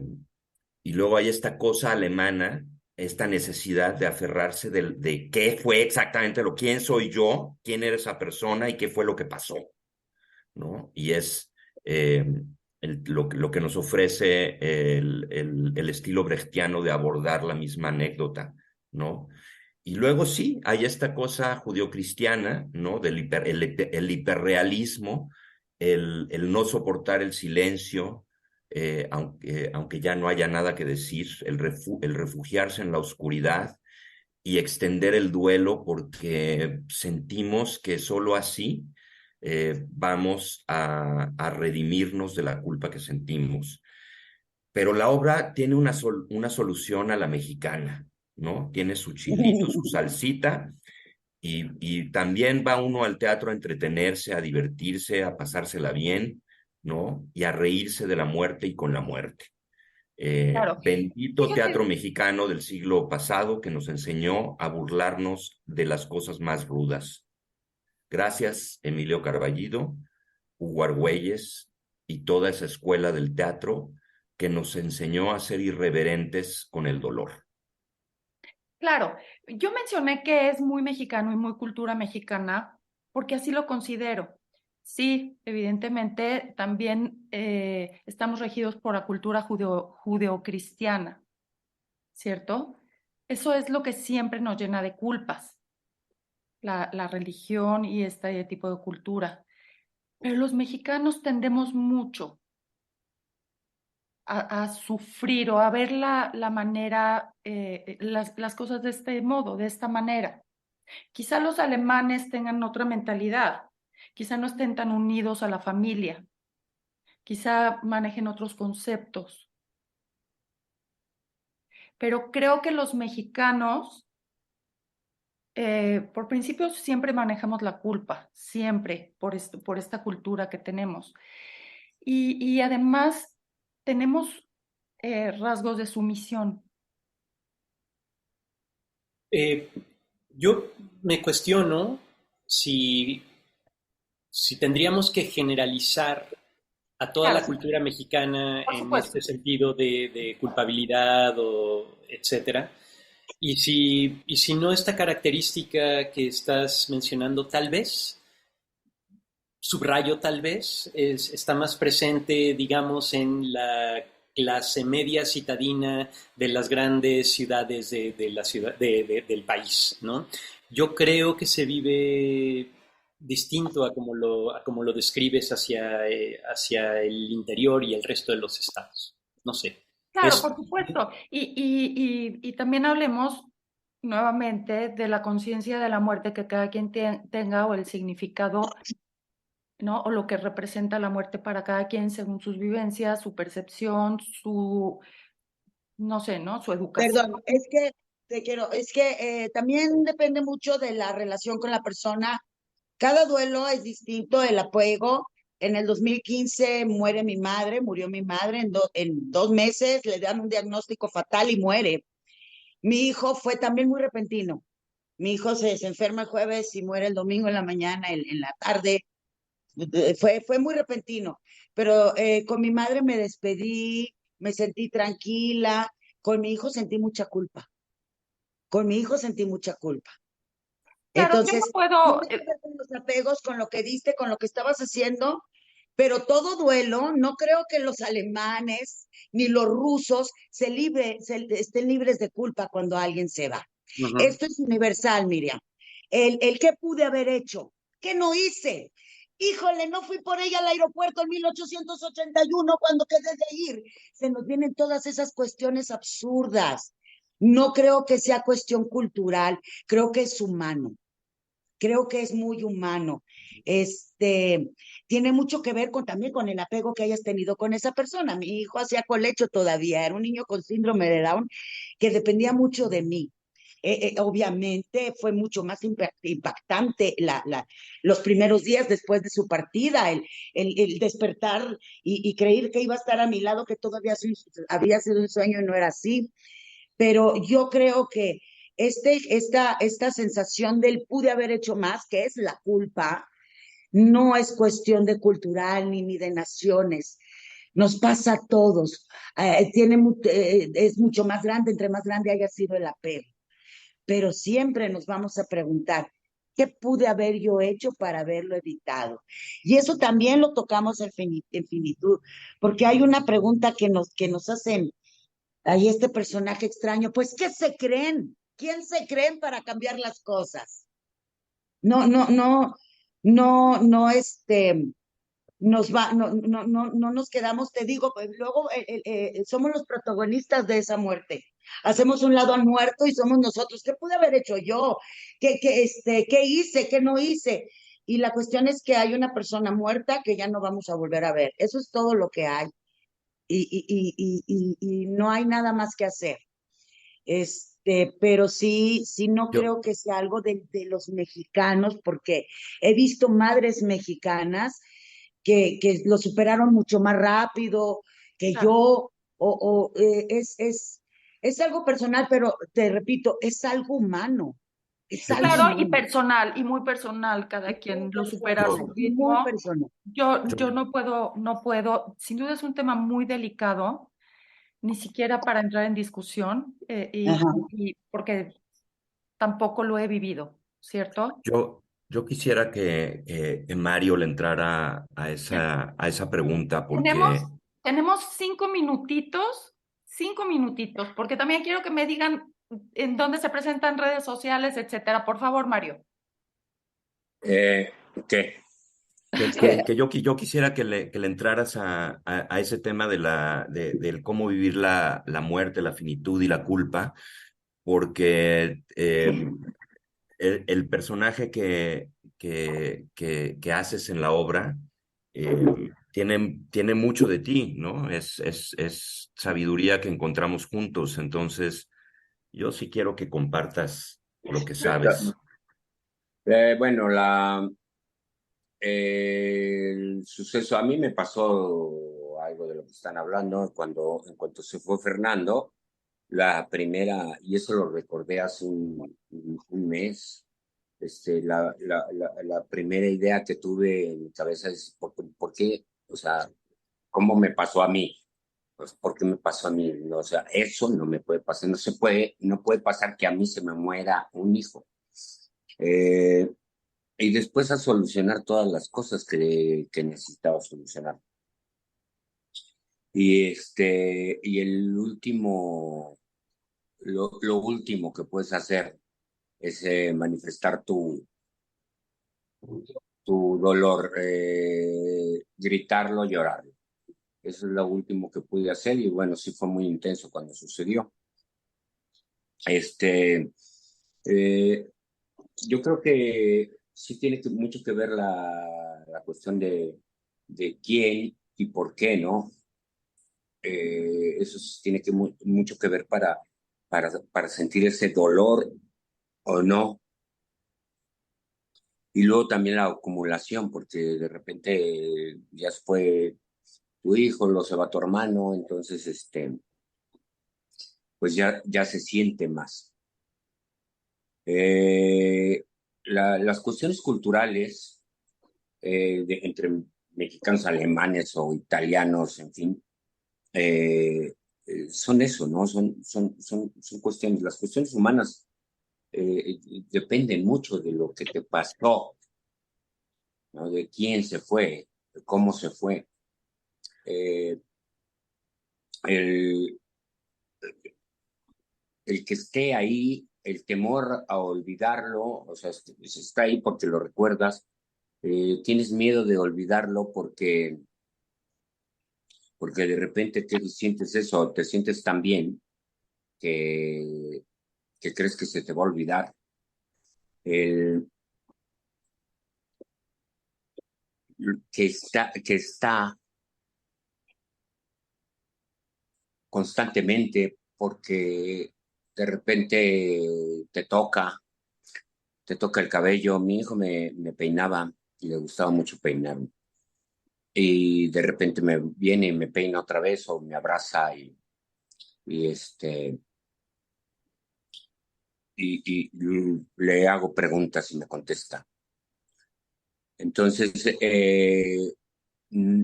Speaker 2: y luego hay esta cosa alemana, esta necesidad de aferrarse de qué fue exactamente quién soy yo, quién era esa persona y qué fue lo que pasó, ¿no? Y es eh, lo que nos ofrece el estilo brechtiano de abordar la misma anécdota, ¿no? Y luego sí, hay esta cosa judeocristiana, ¿no? El hiperrealismo, el no soportar el silencio, aunque ya no haya nada que decir, el refugiarse en la oscuridad y extender el duelo porque sentimos que solo así vamos a redimirnos de la culpa que sentimos. Pero la obra tiene una solución a la mexicana, ¿no? Tiene su chilito, su salsita, y también va uno al teatro a entretenerse, a divertirse, a pasársela bien, ¿no? Y a reírse de la muerte y con la muerte.
Speaker 1: Claro.
Speaker 2: Bendito teatro
Speaker 1: Fíjate,
Speaker 2: mexicano del siglo pasado que nos enseñó a burlarnos de las cosas más rudas. Gracias, Emilio Carballido, Hugo Argüelles y toda esa escuela del teatro que nos enseñó a ser irreverentes con el dolor.
Speaker 1: claro, yo mencioné que es muy mexicano y muy cultura mexicana porque así lo considero. Sí, evidentemente también estamos regidos por la cultura judeocristiana, ¿cierto? Eso es lo que siempre nos llena de culpas, la religión y este tipo de cultura. Pero los mexicanos tendemos mucho a sufrir o a ver la manera, las cosas de este modo, de esta manera. Quizá los alemanes tengan otra mentalidad, quizá no estén tan unidos a la familia, quizá manejen otros conceptos, pero creo que los mexicanos, por principio, siempre manejamos la culpa, siempre, por esta cultura que tenemos. Y además tenemos rasgos de sumisión.
Speaker 5: Eh, yo me cuestiono si, si tendríamos que generalizar a toda
Speaker 1: Claro,
Speaker 5: la cultura mexicana
Speaker 1: por
Speaker 5: en
Speaker 1: supuesto.
Speaker 5: este sentido de culpabilidad o etcétera. Y si no, esta característica que estás mencionando, tal vez, subrayo tal vez, está más presente, digamos, en la clase media citadina de las grandes ciudades de la ciudad, del país, ¿no? Yo creo que se vive distinto a como lo describes hacia el interior y el resto de los estados. No sé.
Speaker 1: Claro,
Speaker 5: Es,
Speaker 1: por supuesto. Y también hablemos nuevamente de la conciencia de la muerte que cada quien tenga o el significado, ¿no? O lo que representa la muerte para cada quien según sus vivencias, su percepción, no sé, ¿no? Su educación.
Speaker 4: Perdón, es que también depende mucho de la relación con la persona. Cada duelo es distinto, el apego. En el 2015 murió mi madre en 2 meses, le dan un diagnóstico fatal y muere. Mi hijo fue también muy repentino. Mi hijo se enferma el jueves y muere el domingo en la mañana, en la tarde. Fue muy repentino, pero con mi madre me despedí, me sentí tranquila, con mi hijo sentí mucha culpa, con mi hijo sentí mucha culpa.
Speaker 1: Claro, yo no
Speaker 4: Entonces,
Speaker 1: puedo,
Speaker 4: tiene que ver con los apegos, con lo que diste, con lo que estabas haciendo, pero todo duelo, no creo que los alemanes ni los rusos estén libres de culpa cuando alguien se va.
Speaker 5: uh-huh.
Speaker 4: Esto es universal, Miriam. El qué pude haber hecho, qué no hice. Híjole, no fui por ella al aeropuerto en 1881 cuando quedé de ir. Se nos vienen todas esas cuestiones absurdas. No creo que sea cuestión cultural, creo que es humano. Creo que es muy humano. Tiene mucho que ver también con el apego que hayas tenido con esa persona. Mi hijo hacía colecho todavía, era un niño con síndrome de Down que dependía mucho de mí. Obviamente fue mucho más impactante los primeros días después de su partida, el despertar y creer que iba a estar a mi lado, que todavía había sido un sueño y no era así. Pero yo creo que esta sensación del pude haber hecho más, que es la culpa, no es cuestión de cultural ni de naciones. Nos pasa a todos. Es mucho más grande, entre más grande haya sido el apego. Pero siempre nos vamos a preguntar, ¿qué pude haber yo hecho para haberlo evitado? Y eso también lo tocamos en finitud, porque hay una pregunta que nos hacen. Hay este personaje extraño, pues, ¿qué se creen? ¿Quién se creen para cambiar las cosas? No, no, no, no, no, no nos quedamos, te digo, pues luego somos los protagonistas de esa muerte. Hacemos un lado al muerto y somos nosotros. ¿Qué pude haber hecho yo? ¿Qué hice? ¿Qué no hice? Y la cuestión es que hay una persona muerta que ya no vamos a volver a ver. Eso es todo lo que hay. Y no hay nada más que hacer. Pero sí, no
Speaker 2: Yo,
Speaker 4: creo que sea algo de los mexicanos, porque he visto madres mexicanas que lo superaron mucho más rápido que yo, es algo personal, pero te repito, es algo humano, es
Speaker 2: yo
Speaker 4: algo
Speaker 1: claro, y
Speaker 4: humano,
Speaker 1: personal, y muy personal, cada
Speaker 4: muy
Speaker 1: quien lo supera a
Speaker 2: yo,
Speaker 1: su
Speaker 4: personal, muy
Speaker 1: ritmo.
Speaker 4: personal.
Speaker 1: Yo
Speaker 2: yo,
Speaker 1: no puedo, sin duda es un tema muy delicado, ni siquiera para entrar en discusión,
Speaker 4: Ajá.
Speaker 1: y porque tampoco lo he vivido, ¿cierto?
Speaker 2: yo quisiera que Mario le entrara a esa pregunta
Speaker 1: Tenemos,
Speaker 2: porque
Speaker 1: tenemos 5 minutitos, porque también quiero que me digan en dónde se presentan redes sociales, etcétera. Por favor, Mario.
Speaker 3: ¿Qué?
Speaker 2: Yo quisiera que le entraras a ese tema del cómo vivir la muerte, la finitud y la culpa, porque el personaje que haces en la obra tiene mucho de ti, ¿no? Es sabiduría que encontramos juntos. Entonces, yo sí quiero que compartas lo que sabes.
Speaker 3: Bueno, el suceso, a mí me pasó algo de lo que están hablando en cuanto se fue Fernando, la primera, y eso lo recordé hace un mes, la primera idea que tuve en mi cabeza es, ¿por qué? O sea, ¿cómo me pasó a mí? Pues, ¿por qué me pasó a mí? No, o sea, eso no me puede pasar, no puede pasar que a mí se me muera un hijo. Eh, y después a solucionar todas las cosas que necesitaba solucionar. Y el último, lo último que puedes hacer es manifestar tu dolor, gritarlo, llorarlo. Eso es lo último que pude hacer y bueno, sí fue muy intenso cuando sucedió. Este, eh, yo creo que sí tiene mucho que ver la cuestión de quién y por qué, ¿no? Eso sí tiene mucho que ver para sentir ese dolor o no. Y luego también la acumulación, porque de repente ya fue tu hijo, lo se va tu hermano, entonces pues ya se siente más. Eh, las cuestiones culturales entre mexicanos, alemanes o italianos, en fin, son eso, ¿no? Son cuestiones, las cuestiones humanas dependen mucho de lo que te pasó, ¿no? De quién se fue, de cómo se fue. Eh, el, el que esté ahí, el temor a olvidarlo, o sea, está ahí porque lo recuerdas, tienes miedo de olvidarlo porque de repente te sientes eso, te sientes tan bien que, que crees que se te va a olvidar. El, que está constantemente porque de repente te toca el cabello. Mi hijo me peinaba y le gustaba mucho peinarme. Y de repente me viene y me peina otra vez o me abraza y, este, y le hago preguntas y me contesta. Entonces, mm,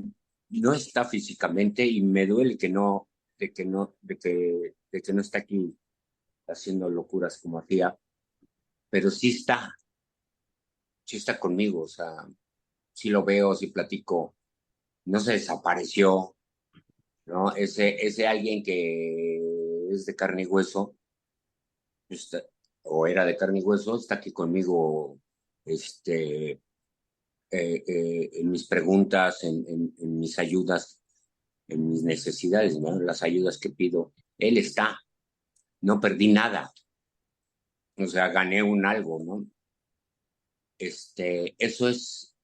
Speaker 3: no está físicamente y me duele de que no está aquí haciendo locuras como hacía, pero sí está conmigo, o sea, sí lo veo, sí platico, no se desapareció, ¿no? Ese alguien que es de carne y hueso, está- o era de carne y hueso, está aquí conmigo, este, en mis preguntas, en mis ayudas, en mis necesidades, ¿no? Las ayudas que pido. Él está, no perdí nada, o sea, gané un algo, ¿no? Este, eso es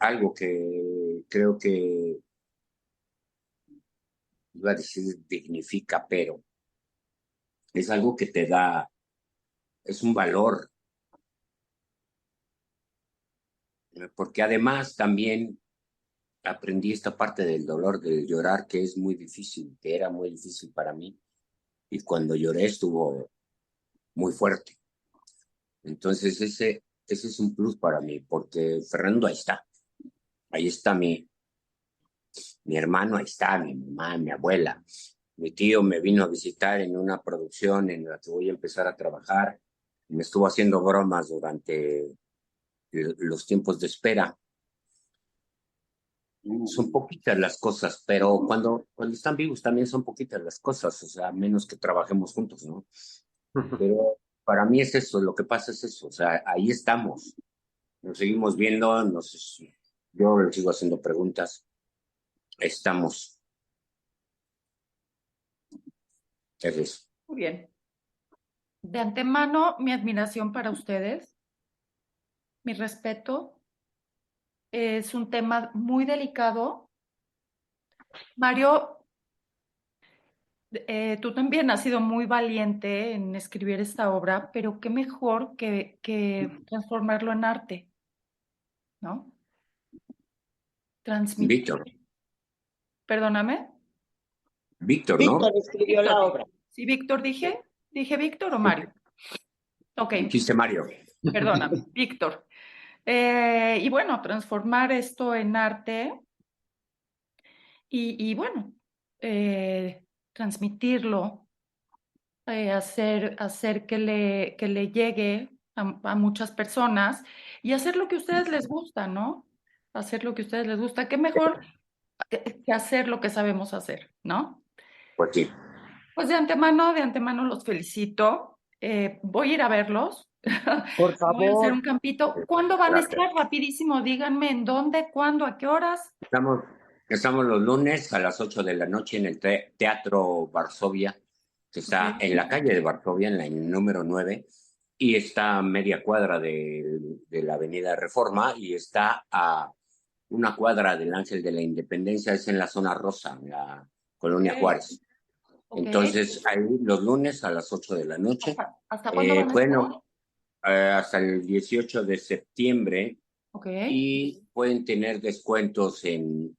Speaker 3: algo que creo que, iba a decir, dignifica, pero es algo que te da, es un valor, porque además también aprendí esta parte del dolor, del llorar, que es muy difícil, que era muy difícil para mí, y cuando lloré estuvo muy fuerte. Entonces ese es un plus para mí, porque Fernando ahí está mi hermano, ahí está mi mamá, mi abuela. Mi tío me vino a visitar en una producción en la que voy a empezar a trabajar. Me estuvo haciendo bromas durante los tiempos de espera. Son poquitas las cosas, pero cuando están vivos también son poquitas las cosas, o sea, menos que trabajemos juntos, ¿no? Pero para mí es eso, lo que pasa es eso, o sea, ahí estamos. Nos seguimos viendo, yo les sigo haciendo preguntas. Estamos. Eso es.
Speaker 1: Muy bien. De antemano, mi admiración para ustedes, mi respeto. Es un tema muy delicado. Mario, tú también has sido muy valiente en escribir esta obra, pero qué mejor que transformarlo en arte, ¿no? Transmitir.
Speaker 3: Víctor,
Speaker 1: Perdóname.
Speaker 3: Víctor, ¿no?
Speaker 4: Víctor escribió
Speaker 1: Víctor,
Speaker 4: la obra.
Speaker 1: ¿sí, Víctor dije? ¿Dije Víctor o Mario? Ok,
Speaker 3: Dijiste Mario.
Speaker 1: perdóname, Víctor. Y bueno, transformar esto en arte y bueno, transmitirlo, hacer que le llegue a muchas personas y hacer lo que a ustedes les gusta, ¿no? Hacer lo que a ustedes les gusta. ¿Qué mejor que hacer lo que sabemos hacer, ¿no?
Speaker 3: Pues sí.
Speaker 1: Pues de antemano los felicito. Voy a ir a verlos.
Speaker 4: Por
Speaker 1: Voy a hacer
Speaker 4: favor.
Speaker 1: un campito. ¿Cuándo van a
Speaker 3: Gracias.
Speaker 1: estar? Rapidísimo, díganme en dónde, cuándo, a qué horas.
Speaker 3: Estamos los lunes a las 8 de la noche en el Teatro Varsovia, que está
Speaker 1: Ok.
Speaker 3: en la calle de Varsovia, en la número 9, y está a media cuadra de la Avenida Reforma, y está a una cuadra del Ángel de la Independencia, es en la zona rosa, en la Colonia
Speaker 1: Ok.
Speaker 3: Juárez.
Speaker 1: Ok.
Speaker 3: Entonces, ahí los lunes a las 8 de la noche.
Speaker 1: ¿Hasta cuándo van a estar?
Speaker 3: Bueno, hasta el 18 de septiembre,
Speaker 1: Ok.
Speaker 3: y pueden tener descuentos en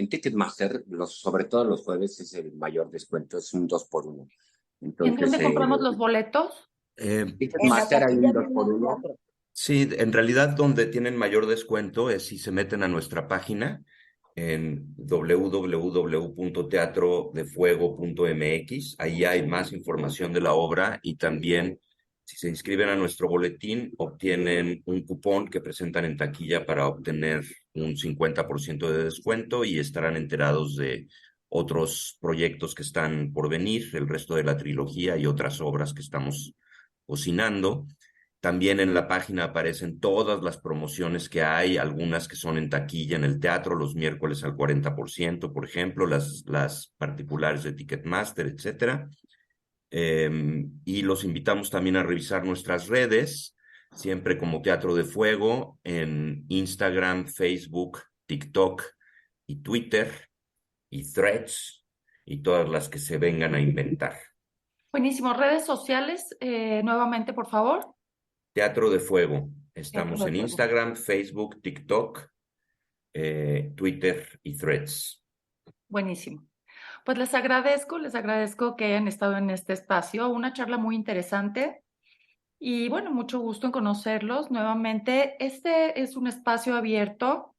Speaker 3: Ticketmaster, sobre todo los jueves es el mayor descuento, es un 2x1.
Speaker 1: ¿Y en
Speaker 3: Entonces,
Speaker 1: dónde compramos los boletos?
Speaker 2: Eh,
Speaker 4: En la
Speaker 3: Ticketmaster hay
Speaker 4: taquilla
Speaker 3: un dos
Speaker 4: viene
Speaker 3: por
Speaker 4: el
Speaker 3: uno.
Speaker 4: teatro.
Speaker 2: sí, en realidad donde tienen mayor descuento es si se meten a nuestra página en www.teatrodefuego.mx. Ahí hay más información de la obra y también si se inscriben a nuestro boletín obtienen un cupón que presentan en taquilla para obtener un 50% de descuento y estarán enterados de otros proyectos que están por venir, el resto de la trilogía y otras obras que estamos cocinando. También en la página aparecen todas las promociones que hay, algunas que son en taquilla en el teatro, los miércoles al 40%, por ejemplo, las particulares de Ticketmaster, etcétera. Y los invitamos también a revisar nuestras redes, siempre como Teatro de Fuego, en Instagram, Facebook, TikTok y Twitter y Threads y todas las que se vengan a inventar.
Speaker 1: Buenísimo. Redes sociales, nuevamente, por favor.
Speaker 2: Teatro de Fuego.
Speaker 1: Teatro
Speaker 2: Estamos
Speaker 1: de
Speaker 2: en
Speaker 1: Fuego.
Speaker 2: Instagram, Facebook, TikTok, Twitter y Threads.
Speaker 1: Buenísimo. Pues les agradezco que hayan estado en este espacio, una charla muy interesante y bueno, mucho gusto en conocerlos nuevamente. Este es un espacio abierto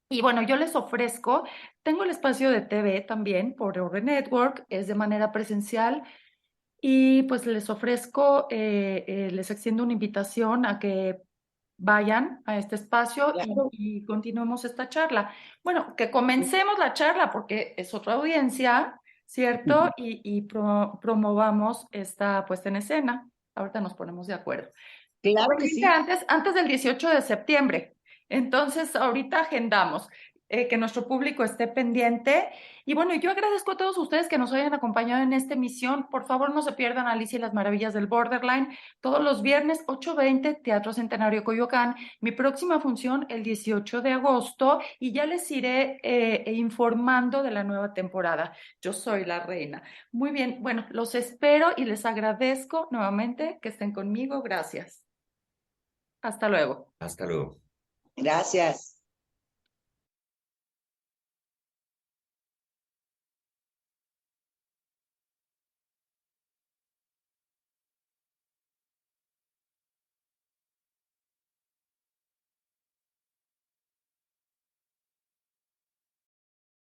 Speaker 1: y bueno, yo les ofrezco, tengo el espacio de TV también por Orbe Network, es de manera presencial y pues les ofrezco, les extiendo una invitación a que vayan a este espacio
Speaker 4: Claro.
Speaker 1: y continuemos esta charla. Bueno, que comencemos la charla porque es otra audiencia, ¿cierto? Y promovamos esta puesta en escena. Ahorita nos ponemos de acuerdo.
Speaker 4: Claro que
Speaker 1: Obviamente
Speaker 4: sí.
Speaker 1: antes del 18 de septiembre. Entonces, ahorita agendamos que nuestro público esté pendiente. Y bueno, yo agradezco a todos ustedes que nos hayan acompañado en esta emisión. Por favor, no se pierdan Alicia y las Maravillas del Borderline todos los viernes 8:20, Teatro Centenario Coyoacán. Mi próxima función el 18 de agosto y ya les iré informando de la nueva temporada. Yo soy la reina. Muy bien, bueno, los espero y les agradezco nuevamente que estén conmigo. Gracias. Hasta luego.
Speaker 2: Hasta luego.
Speaker 4: Gracias.